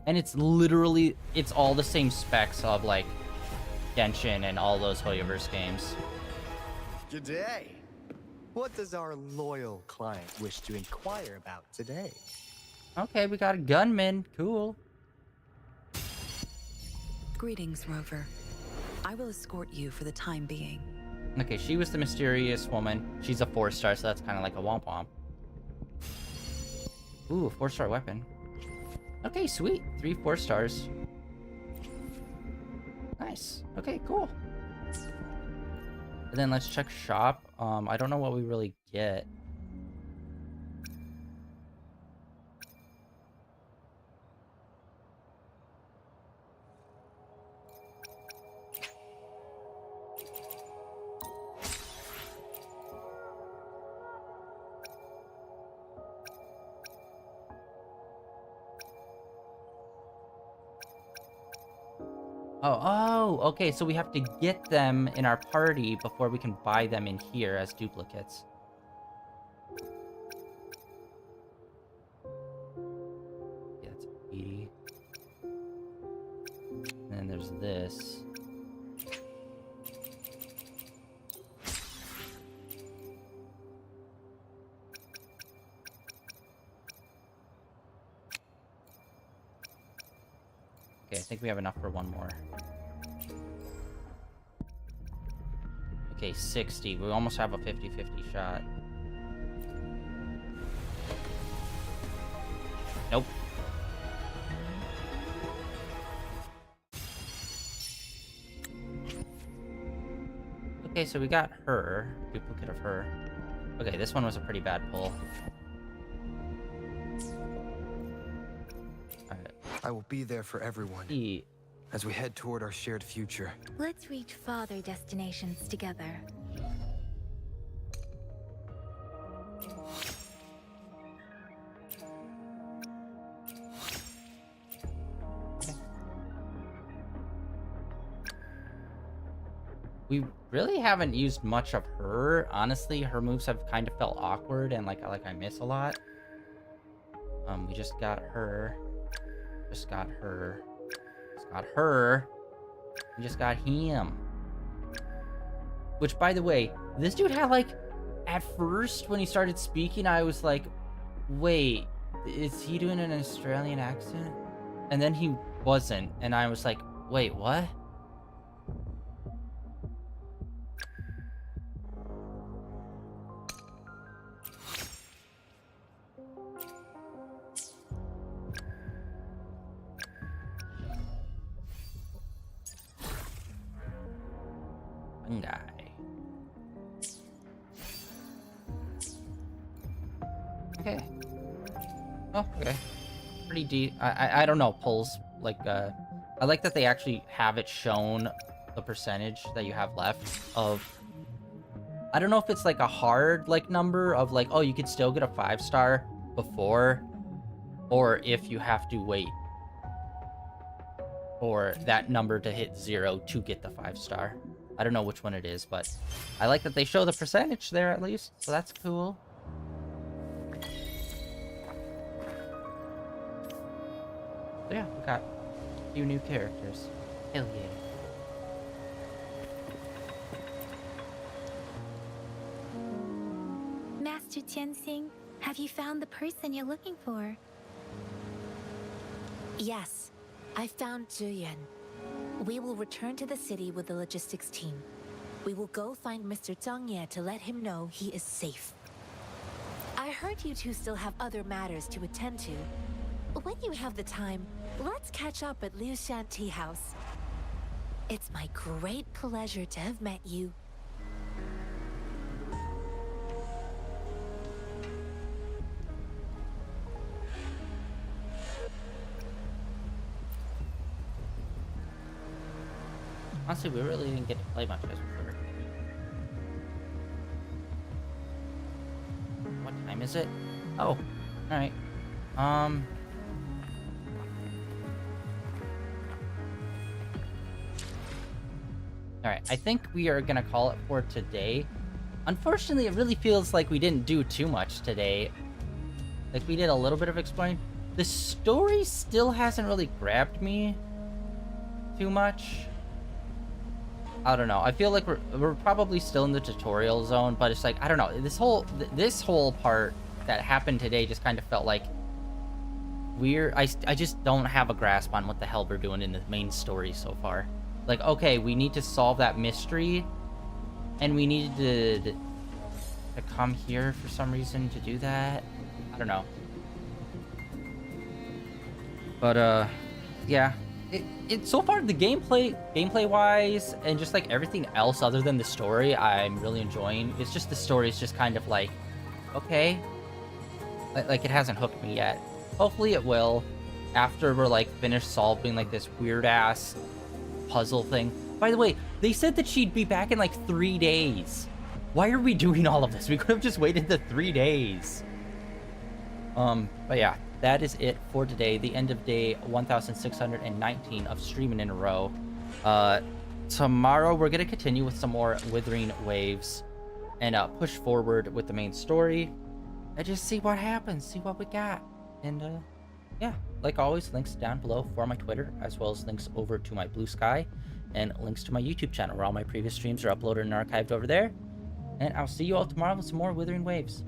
And it's literally... It's all the same specs of, like, Genshin and all those Hoyoverse games. G'day. What does our loyal client wish to inquire about today? Okay, we got a gunman. Cool. Greetings, Rover. I will escort you for the time being. Okay, she was the mysterious woman. She's a 4-star, so that's kind of like a womp-womp. Ooh, a 4-star weapon. Okay, sweet. 3 4-stars. Nice. Okay, cool. And then let's check shop. I don't know what we really get. Oh, okay, so we have to get them in our party before we can buy them in here as duplicates. Yeah, that's 80. And then there's this. Okay, I think we have enough for one more. Okay, 60. We almost have a 50-50 shot. Nope. Okay, so we got her. Duplicate of her. Okay, this one was a pretty bad pull. I will be there for everyone as we head toward our shared future. Let's reach farther destinations together. We really haven't used much of her. Honestly, her moves have kind of felt awkward and like I miss a lot. We just got her. Just got her. Just got her. We just got him. Which, by the way, this dude had, like, at first, when he started speaking, I was like, wait, is he doing an Australian accent? And then he wasn't, and I was like, wait, what? Guy. Okay. Oh, okay. Pretty deep. I don't know, pulls. Like, I like that they actually have it shown, the percentage that you have left of I don't know if it's like a hard like number of like, oh, you could still get a 5-star before, or if you have to wait for that number to hit 0 to get the 5-star. I don't know which one it is, but I like that they show the percentage there at least, so that's cool. So yeah, we got a few new characters. Hell yeah. Master Tianxing, have you found the person you're looking for? Yes, I found Zhuyan. We will return to the city with the logistics team. We will go find Mr. Zhang Ye to let him know he is safe. I heard you two still have other matters to attend to. When you have the time, let's catch up at Liu Shan Tea House. It's my great pleasure to have met you. Honestly, we really didn't get to play much as before. What time is it? Oh, alright. Alright, I think we are gonna call it for today. Unfortunately, it really feels like we didn't do too much today. Like, we did a little bit of exploring. The story still hasn't really grabbed me too much. I don't know. I feel like we're probably still in the tutorial zone, but it's like, I don't know. This whole part that happened today just kind of felt like weird. I just don't have a grasp on what the hell we're doing in the main story so far. Like, okay, we need to solve that mystery, and we needed to come here for some reason to do that. I don't know. But yeah. It so far, the gameplay wise, and just like everything else other than the story, I'm really enjoying. It's just the story is just kind of like, okay, like it hasn't hooked me yet. Hopefully it will after we're like finished solving like this weird ass puzzle thing. By the way, they said that she'd be back in like 3 days. Why are we doing all of this? We could have just waited the 3 days. But yeah. That is it for today, the end of day 1619 of streaming in a row. Tomorrow we're going to continue with some more Wuthering Waves and push forward with the main story and just see what happens, see what we got. And yeah, like always, links down below for my Twitter, as well as links over to my Blue Sky and links to my YouTube channel where all my previous streams are uploaded and archived over there. And I'll see you all tomorrow with some more Wuthering Waves.